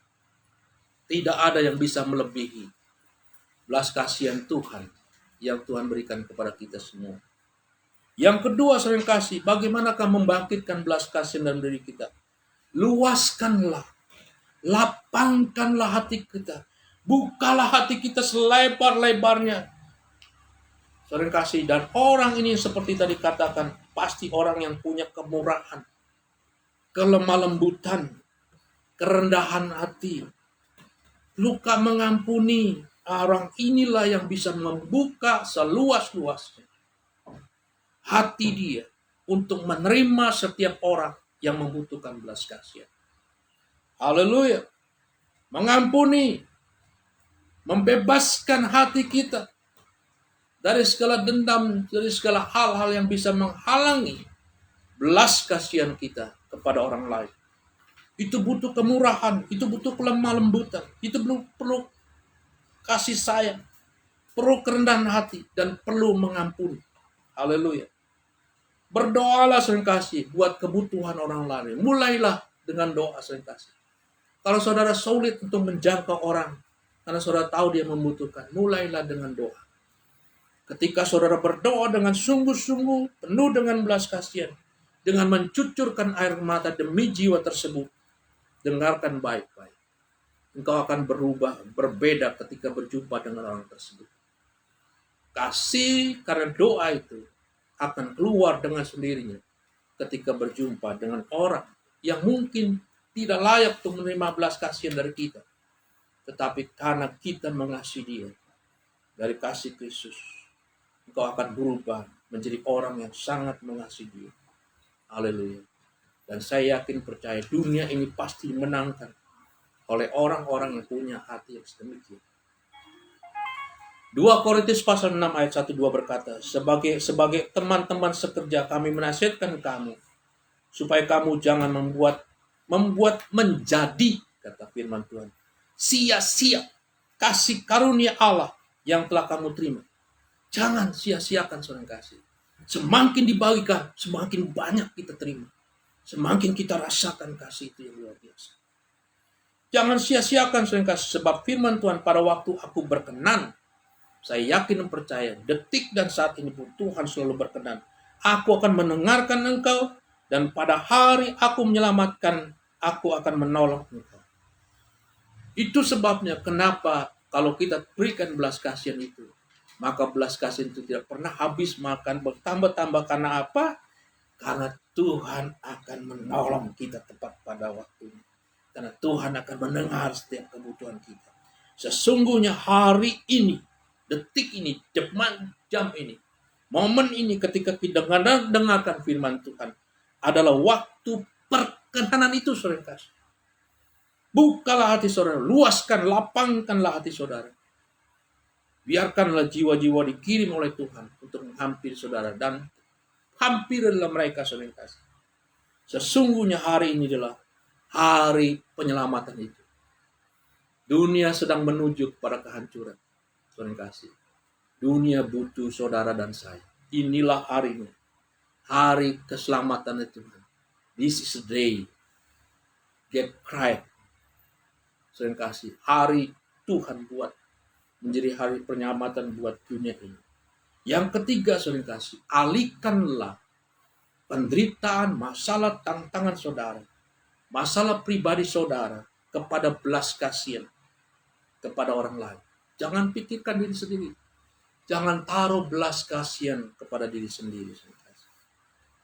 Tidak ada yang bisa melebihi belas kasihan Tuhan yang Tuhan berikan kepada kita semua. Yang kedua, sering kasih, bagaimanakah membangkitkan belas kasihan dalam diri kita? Luaskanlah, lapangkanlah hati kita, bukalah hati kita selebar-lebarnya. Sering kasih, dan orang ini seperti tadi katakan, pasti orang yang punya kemurahan, kelemah lembutan, kerendahan hati, luka mengampuni. Orang inilah yang bisa membuka seluas-luasnya hati dia untuk menerima setiap orang yang membutuhkan belas kasihan. Haleluya. Mengampuni, membebaskan hati kita dari segala dendam, dari segala hal-hal yang bisa menghalangi belas kasihan kita kepada orang lain. Itu butuh kemurahan, itu butuh kelemah lembutan, itu perlu kasih sayang, perlu kerendahan hati, dan perlu mengampuni. Haleluya. Berdoalah sering kasih buat kebutuhan orang lain. Mulailah dengan doa sering kasih. Kalau saudara sulit untuk menjangkau orang, karena saudara tahu dia membutuhkan, mulailah dengan doa. Ketika saudara berdoa dengan sungguh-sungguh, penuh dengan belas kasihan, dengan mencucurkan air mata demi jiwa tersebut, dengarkan baik-baik. Engkau akan berubah, berbeda ketika berjumpa dengan orang tersebut. Kasih karena doa itu akan keluar dengan sendirinya ketika berjumpa dengan orang yang mungkin tidak layak untuk menerima belas kasihan dari kita. Tetapi karena kita mengasihi dia dari kasih Kristus, engkau akan berubah menjadi orang yang sangat mengasihi dia. Haleluya. Dan saya yakin percaya dunia ini pasti dimenangkan oleh orang-orang yang punya hati yang sedemikian. 2 Korintus pasal 6 ayat 1-2 berkata, sebagai teman-teman sekerja kami menasihatkan kamu supaya kamu jangan membuat menjadi, kata firman Tuhan, sia-sia kasih karunia Allah yang telah kamu terima. Jangan sia-siakan saudara kasih. Semakin dibagikan, semakin banyak kita terima. Semakin kita rasakan kasih itu yang luar biasa. Jangan sia-siakan saudara kasih, sebab firman Tuhan pada waktu aku berkenan, saya yakin dan percaya, detik dan saat ini pun Tuhan selalu berkenan. Aku akan mendengarkan engkau, dan pada hari aku menyelamatkan, aku akan menolong engkau. Itu sebabnya kenapa kalau kita berikan belas kasihan itu, maka belas kasihan itu tidak pernah habis, makan bertambah-tambah. Karena apa? Karena Tuhan akan menolong kita tepat pada waktunya. Karena Tuhan akan mendengar setiap kebutuhan kita. Sesungguhnya hari ini, detik ini, jam ini, momen ini ketika kita dengarkan firman Tuhan adalah waktu perkenanan itu, saudara kasih. Bukalah hati saudara, luaskan, lapangkanlah hati saudara. Biarkanlah jiwa-jiwa dikirim oleh Tuhan untuk menghampiri saudara, dan hampirilah mereka, saudara kasih. Sesungguhnya hari ini adalah hari penyelamatan itu. Dunia sedang menuju kepada kehancuran. Saudara kasih, dunia butuh saudara dan saya. Inilah harinya, hari keselamatan Tuhan. This is the day. Get right. Saudara kasih, hari Tuhan buat menjadi hari penyelamatan buat dunia ini. Yang ketiga, saudara kasih, alihkanlah penderitaan, masalah, tantangan saudara, masalah pribadi saudara kepada belas kasihan kepada orang lain. Jangan pikirkan diri sendiri. Jangan taruh belas kasihan kepada diri sendiri.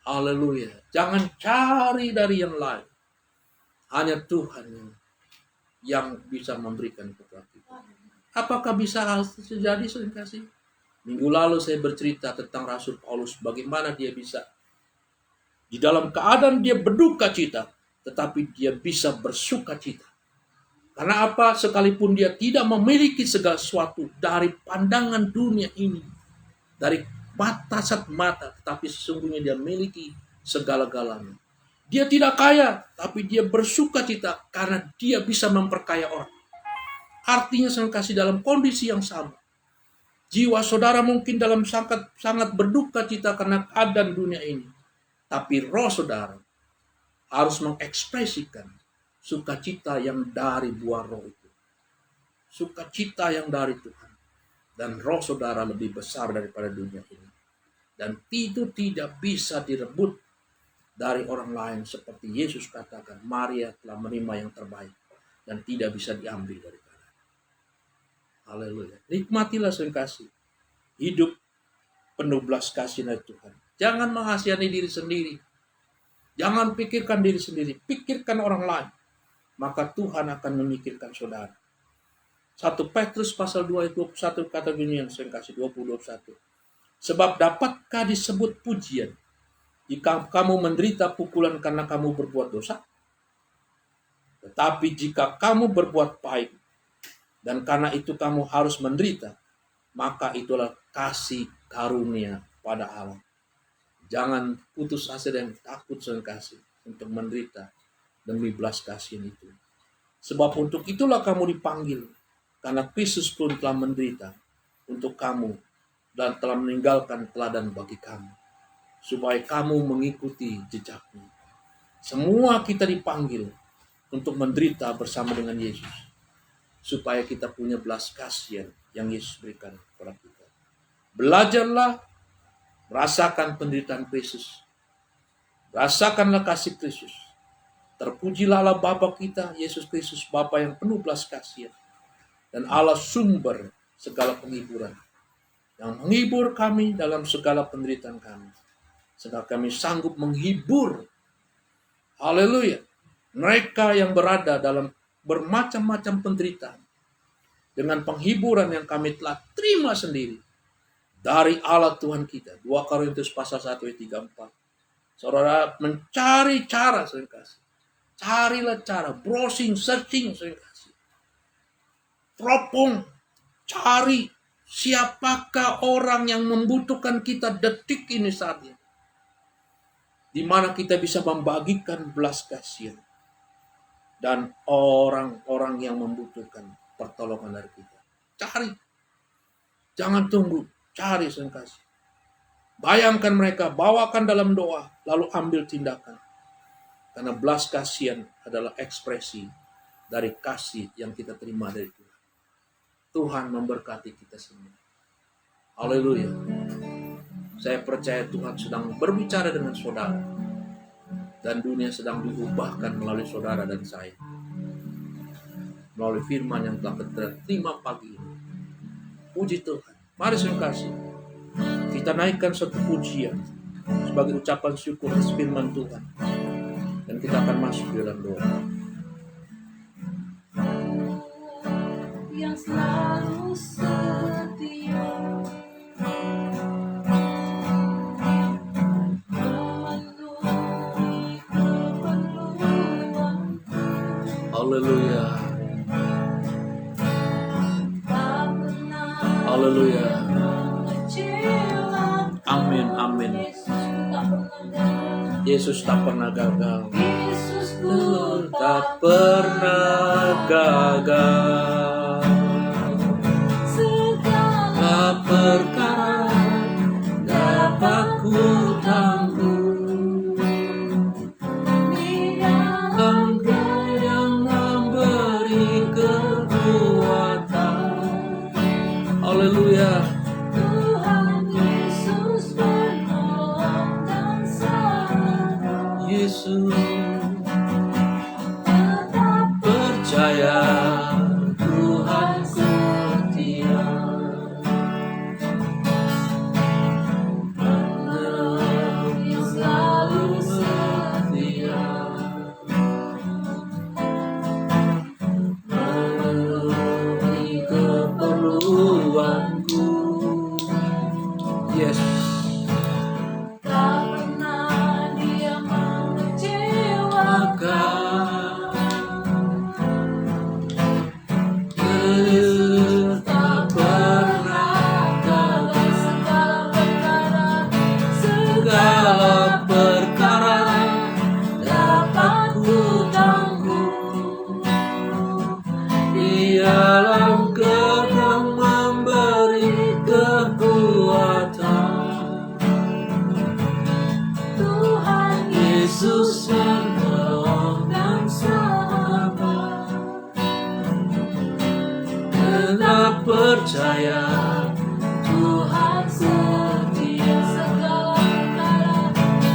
Haleluya. Jangan cari dari yang lain. Hanya Tuhan yang bisa memberikan kepada kita. Apakah bisa hal itu terjadi, saudara kasih? Minggu lalu saya bercerita tentang Rasul Paulus, bagaimana dia bisa di dalam keadaan dia berduka cita, tetapi dia bisa bersuka cita. Karena apa? Sekalipun dia tidak memiliki segala sesuatu dari pandangan dunia ini, dari mata sat mata, tetapi sesungguhnya dia memiliki segala-galanya. Dia tidak kaya, tapi dia bersuka cita karena dia bisa memperkaya orang. Artinya saya kasih dalam kondisi yang sama. Jiwa saudara mungkin dalam sangat berduka cita karena keadaan dunia ini. Tapi roh saudara harus mengekspresikan sukacita yang dari buah roh itu. Sukacita yang dari Tuhan. Dan roh saudara lebih besar daripada dunia ini. Dan itu tidak bisa direbut dari orang lain, seperti Yesus katakan, Maria telah menerima yang terbaik dan tidak bisa diambil daripada. Haleluya. Nikmatilah yang kasih. Hidup penuh belas kasihan dari Tuhan. Jangan mengasihani diri sendiri. Jangan pikirkan diri sendiri. Pikirkan orang lain. Maka Tuhan akan memikirkan saudara. 1 Petrus pasal 2 ayat 21 kata gini yang saya kasih 20-21. Sebab dapatkah disebut pujian jika kamu menderita pukulan karena kamu berbuat dosa? Tetapi jika kamu berbuat baik dan karena itu kamu harus menderita, maka itulah kasih karunia pada Allah. Jangan putus asa dan takut dan kasih untuk menderita demi belas kasihan itu. Sebab untuk itulah kamu dipanggil, karena Kristus pun telah menderita untuk kamu dan telah meninggalkan teladan bagi kamu, supaya kamu mengikuti jejaknya. Semua kita dipanggil untuk menderita bersama dengan Yesus, supaya kita punya belas kasihan yang Yesus berikan kepada kita. Belajarlah merasakan penderitaan Kristus. Rasakanlah kasih Kristus. Terpujilah Allah Bapa kita, Yesus Kristus, Bapa yang penuh belas kasihan. Dan Allah sumber segala penghiburan. Yang menghibur kami dalam segala penderitaan kami. Sehingga kami sanggup menghibur. Haleluya. Mereka yang berada dalam bermacam-macam penderitaan. Dengan penghiburan yang kami telah terima sendiri. Dari Allah Tuhan kita. 2 Korintus pasal 1 ayat 3-4. Saudara mencari cara, saya kasih. Carilah cara. Browsing, searching, saya kasih. Teropong. Cari. Siapakah orang yang membutuhkan kita detik ini saat ini. Di mana kita bisa membagikan belas kasihan. Dan orang-orang yang membutuhkan pertolongan dari kita. Cari. Jangan tunggu. Cari saya kasih. Bayangkan mereka. Bawakan dalam doa. Lalu ambil tindakan. Karena belas kasihan adalah ekspresi dari kasih yang kita terima dari Tuhan. Tuhan memberkati kita semua. Haleluya. Saya percaya Tuhan sedang berbicara dengan saudara. Dan dunia sedang diubahkan melalui saudara dan saya. Melalui firman yang telah kita terima pagi ini. Puji Tuhan. Mari saya kasih. Kita naikkan satu pujian sebagai ucapan syukur atas firman Tuhan. Dan kita akan masuk di dalam doa. Yang selalu setia memenuhi keperluanku. Haleluya. Tak pernah Haleluya. mengecewakan. Amin, amin. Yesus tak pernah gagal. Yesusku Yesusku tak pernah gagal. Segala perkara dapat ku tanggung. Engkau yang memberi kekuatan. Haleluya. Tuhan Yesus menolong dan sabar. Yesus Tetap percaya Tuhan setia. yang selalu setia. Memenuhi keperluanku. Yes. Tak pernah dia mengecewakan. Yesus menolong dan sabar. Tetap percaya Tuhan setia.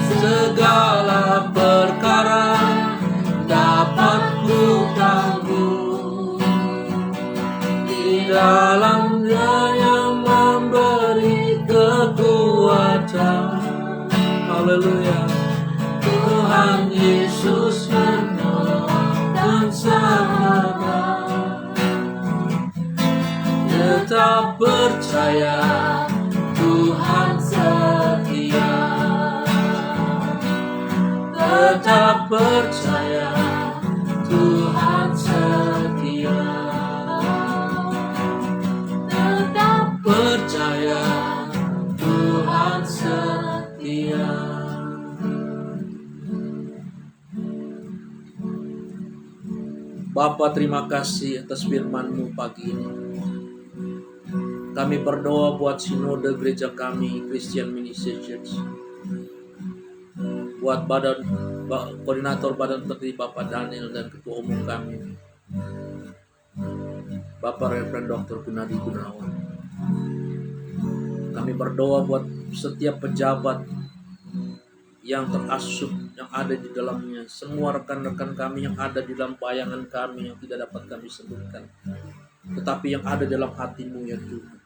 Segala perkara dapat ku tanggung di dalam Dia yang memberi kekuatan. Haleluya. Tuhan Yesus menolong dan sabar. Tetap percaya Tuhan setia. Tetap percaya Tuhan setia. Tetap percaya Tuhan setia. Bapa, terima kasih atas firman-Mu pagi ini. Kami berdoa buat sinode gereja kami, Christian Ministry Church. Buat koordinator badan terdiri Bapak Daniel dan ketua umum kami, Bapak Reverend Dr. Gunadi Gunawan. Kami berdoa buat setiap pejabat yang terasup, yang ada di dalamnya, semua rekan-rekan kami yang ada di dalam bayangan kami yang tidak dapat kami sebutkan, tetapi yang ada dalam hati-Mu ya Tuhan.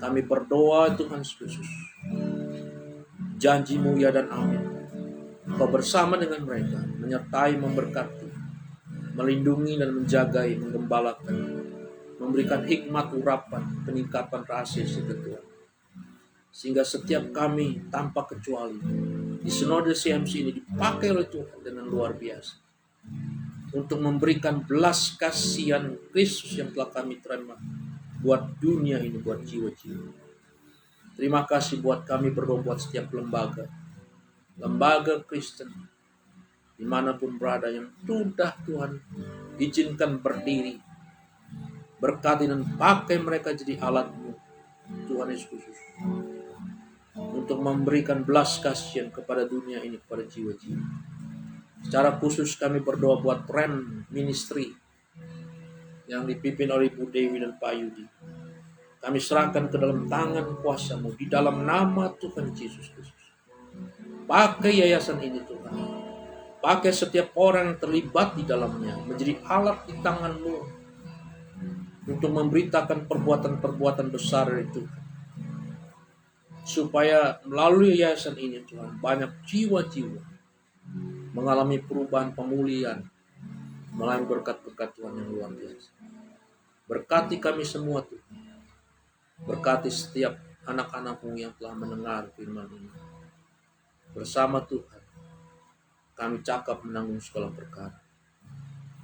Kami berdoa Tuhan Yesus, janji-Mu ya dan amin. Kau bersama dengan mereka, menyertai, memberkati, melindungi dan menjagai, menggembalakan, memberikan hikmat urapan, peningkatan rahasia Tuhan. Sehingga setiap kami tanpa kecuali di sinode CMC ini dipakai oleh Tuhan dengan luar biasa untuk memberikan belas kasihan Kristus yang telah kami terima buat dunia ini, buat jiwa-jiwa. Terima kasih buat kami berdoa buat setiap lembaga Kristen dimanapun berada yang sudah Tuhan izinkan berdiri, berkati dan pakai mereka jadi alat-Mu Tuhan Yesus untuk memberikan belas kasihan kepada dunia ini, kepada jiwa-jiwa. Secara khusus kami berdoa buat Rem Ministry yang dipimpin oleh Ibu Dewi dan Pak Yudi. Kami serahkan ke dalam tangan kuasa-Mu di dalam nama Tuhan Yesus Kristus. Pakai yayasan ini Tuhan. Pakai setiap orang yang terlibat di dalamnya menjadi alat di tangan-Mu untuk memberitakan perbuatan-perbuatan besar itu. Supaya melalui yayasan ini Tuhan, banyak jiwa-jiwa mengalami perubahan, pemulihan, melalui berkat-berkat Tuhan yang luar biasa. Berkati kami semua Tuhan. Berkati setiap anak-anak-Mu yang telah mendengar firman ini. Bersama Tuhan, kami cakap menanggung segala perkara.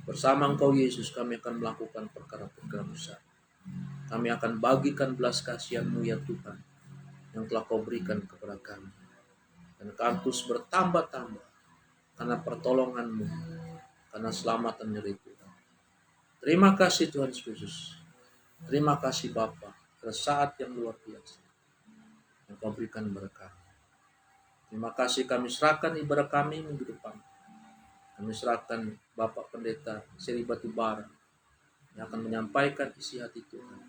Bersama Engkau Yesus, kami akan melakukan perkara-perkara besar. Kami akan bagikan belas kasihan-Mu ya Tuhan, yang telah Kau berikan kepada kami. Dan kami terus bertambah-tambah karena pertolongan-Mu, karena selamatan dari Tuhan. Terima kasih Tuhan Yesus. Terima kasih Bapa, pada saat yang luar biasa yang Kau berikan kepada kami. Terima kasih kami serahkan ibadah kami minggu depan. Kami serahkan Bapak Pendeta Seri Batubara yang akan menyampaikan isi hati Tuhan.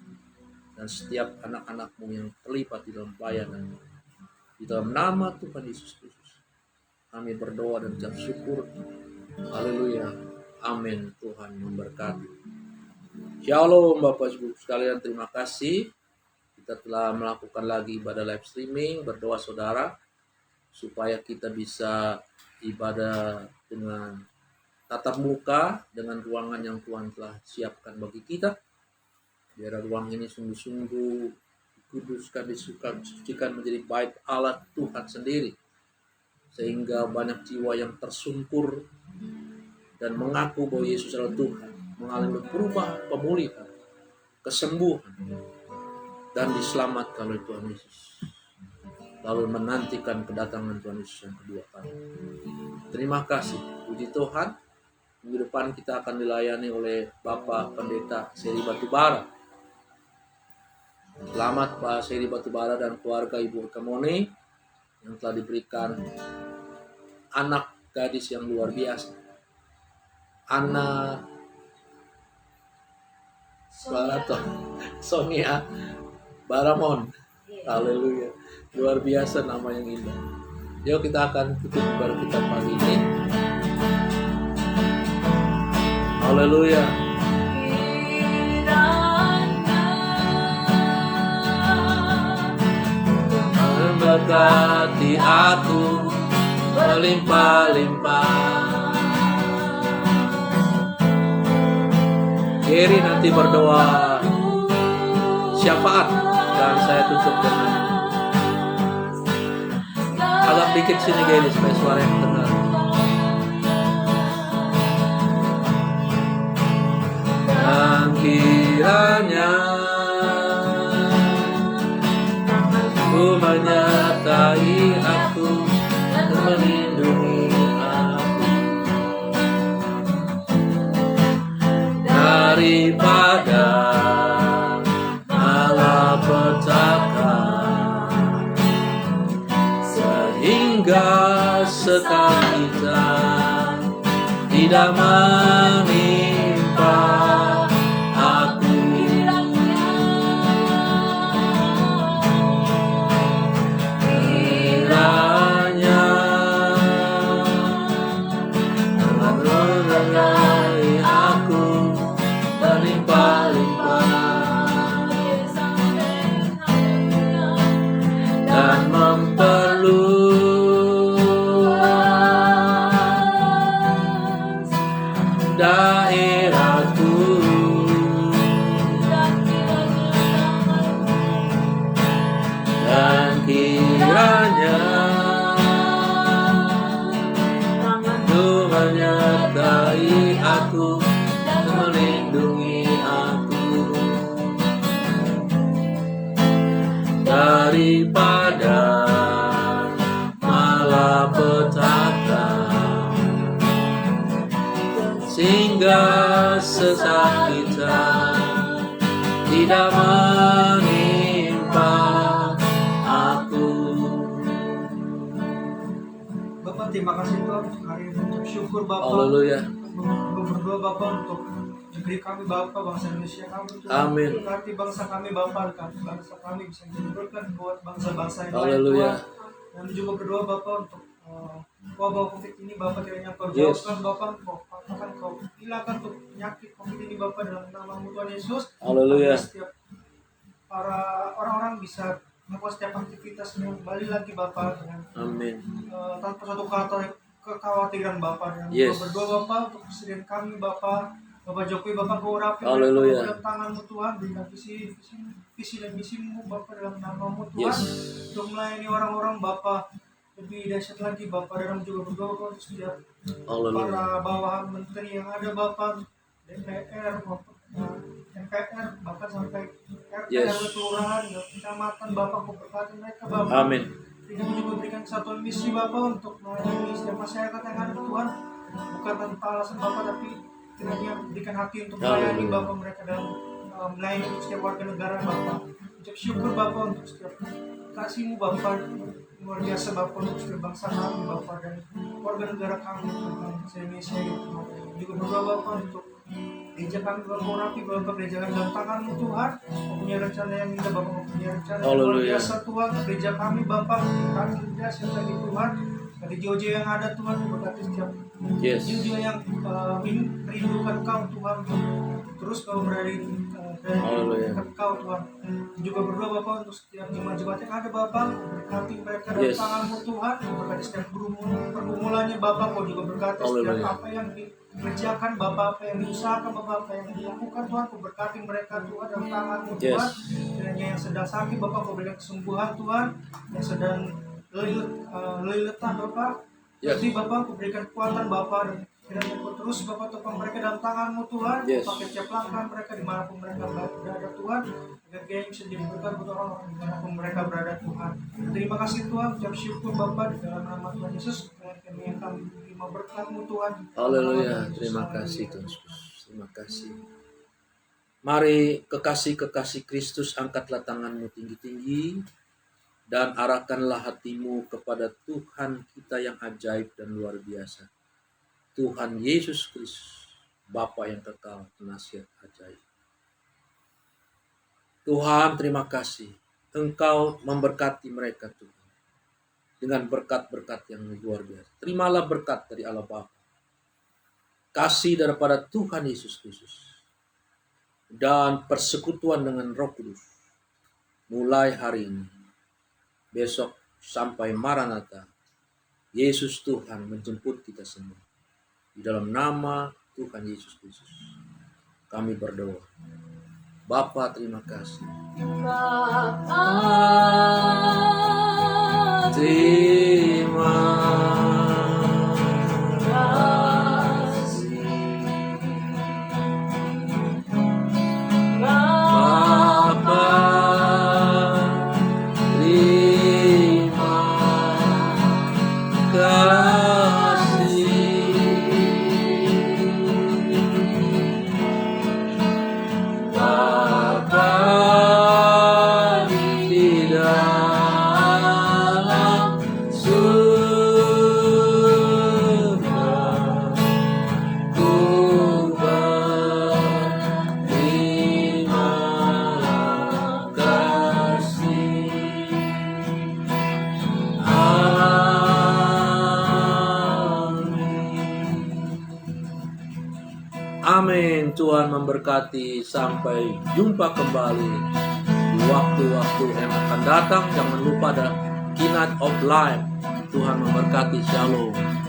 Dan setiap anak-anak-Mu yang terlibat di dalam pelayanan. Di dalam nama Tuhan Yesus Kristus kami berdoa dan ucap syukur. Haleluya. Amin. Tuhan memberkati. Shalom Bapak Ibu sekalian, terima kasih. Kita telah melakukan lagi ibadah live streaming. Berdoa saudara supaya kita bisa ibadah dengan tatap muka, dengan ruangan yang Tuhan telah siapkan bagi kita. Biar ruang ini sungguh-sungguh dikuduskan, disucikan menjadi bait alat Tuhan sendiri. Sehingga banyak jiwa yang tersungkur dan mengaku bahwa Yesus adalah Tuhan, mengalami perubahan, pemulihan, kesembuhan, dan diselamatkan oleh Tuhan Yesus. Lalu menantikan kedatangan Tuhan Yesus yang kedua kali. Terima kasih, puji Tuhan. Minggu depan kita akan dilayani oleh Bapak Pendeta Seri Batubara. Selamat Pak Seri Batubara dan keluarga Ibu Kamone yang telah diberikan anak gadis yang luar biasa. Anna Barato, Sonia Baramon. Haleluya. Luar biasa nama yang indah. Yuk kita akan tutup baru kita pagi ini. Haleluya. Memberkati aku berlimpah-limpah. Kiri nanti berdoa syafaat dan saya tutup dengan agak dikit sini Geri supaya suara yang dengar. Dan kiranya ku menyertai aku dan melindungi aku daripada malapetaka, sehingga sekali kita tidak menimpa aku. Kiranya Tuhan menyertai aku berlimpah-limpah dan memperluas daerahku, dan kiranya Tuhan menyertai aku dan melindungi aku daripada malapetaka, sehingga sesak kita tidak menimpa aku. Bapak, terima kasih Tuhan untuk hari ini. Ucap syukur Bapak. Haleluya. Berdoa Bapak untuk negeri kami Bapak, bangsa Indonesia kami Tuhan. Amin. Berkati bangsa kami Bapak, bangsa kami bisa diberkati buat bangsa-bangsa yang lain Haleluya. Tuhan. Dan juga berdoa Bapak untuk wabah COVID ini Bapak kiranya kau Yes. jauhkan Bapak, kau katakan kau hilangkan untuk penyakit COVID ini Bapak dalam nama Tuhan Yesus. Haleluya. Agar setiap para orang-orang bisa melakukan setiap aktivitasnya kembali lagi Bapak dengan Amin. tanpa suatu kata kekhawatiran Bapak. Dan Yes. juga berdoa Bapak untuk presiden kami Bapak Jokowi Bapak, kau urapi Haleluya. dalam tanganmu Tuhan, berikan visi dan misimu Bapak dalam namamu Tuhan, Yes. untuk melayani orang-orang Bapak lebih dahsyat lagi Bapak. Dan juga berdoa Bapak untuk setiap Haleluya. para bawahan menteri yang ada Bapak, DPR Bapak, MPR bahkan sampai RT Yes. RW kelurahan kecamatan Bapak, kau berkati mereka Bapak. Amin. Tidak juga berikan kesatuan misi Bapak untuk melayani setiap masyarakat yang ada Tuhan, bukan tanpa alasan Bapak, tapi kiranya berikan hati untuk melayani Haleluya. Bapak mereka dalam melayani untuk setiap warga negara Bapak. Ucap syukur Bapak untuk setiap kasih-Mu Bapak luar biasa Bapak untuk setiap bangsa kami Bapak dan warga negara kami bangsa Indonesia itu. Juga berdoa Bapak untuk gereja kami Bapak, urapi Bapak gereja kami dalam tangan-Mu Tuhan. Kau punya rencana yang indah Bapak, Kau punya rencana yang luar Haleluya. biasa Tuhan. Gereja kami Bapak, kami dahsyat lagi Tuhan. Bagi jiwa-jiwa yang ada Tuhan, berkati setiap Yes. jiwa-jiwa yang merindukan Kau Tuhan, terus Kau berada di Haleluya. dekat Kau Tuhan. Juga berdoa Bapak untuk setiap jemaat-jemaat yang ada Bapak, berkati mereka dalam Yes. tangan-Mu Tuhan, berkati setiap pergumulannya Bapak, Kau juga berkati setiap Haleluya. apa yang dikerjakan Bapak, apa yang diusahakan Bapak, apa yang dilakukan Tuhan, Kau berkati mereka Tuhan dalam tangan-Mu Yes. Tuhan. Kiranya yang sedang sakit Bapak, Kau berikan kesembuhan Tuhan, yang sedang letah Bapak, Yes. jadi Bapak, Kau berikan kekuatan Bapak, dan kiranya Kau terus Bapak topang mereka dalam tangan-Mu Tuhan, Yes. pakai tiap langkah mereka dimanapun mereka berada Tuhan, agar kiranya bisa jadi berkat buat orang-orang dimanapun mereka berada Tuhan. Terima kasih Tuhan, ucap syukur Bapak di dalam nama Tuhan Yesus, dan kami yang kami terima berkat-Mu Tuhan. Haleluya. Terima kasih Tuhan Yesus. Terima kasih. Mari kekasih-kekasih Kristus, angkatlah tanganmu tinggi-tinggi. dan arahkanlah hatimu kepada Tuhan kita yang ajaib dan luar biasa, Tuhan Yesus Kristus, Bapa yang kekal, penasihat ajaib. Tuhan, terima kasih Engkau memberkati mereka Tuhan dengan berkat-berkat yang luar biasa. Terimalah berkat dari Allah Bapa, kasih daripada Tuhan Yesus Kristus, dan persekutuan dengan Roh Kudus mulai hari ini, besok sampai Maranatha. Yesus Tuhan menjemput kita semua. Di dalam nama Tuhan Yesus Kristus kami berdoa. Bapa, terima kasih. Bapa, Terima kasih. Bapa, terima kasih. Bapa di dalam surga, ku berterima kasih. Amin. Tuhan memberkati. Sampai jumpa kembali di waktu-waktu yang akan datang. Jangan lupa ada Keynote of Life. Tuhan memberkati. Shalom.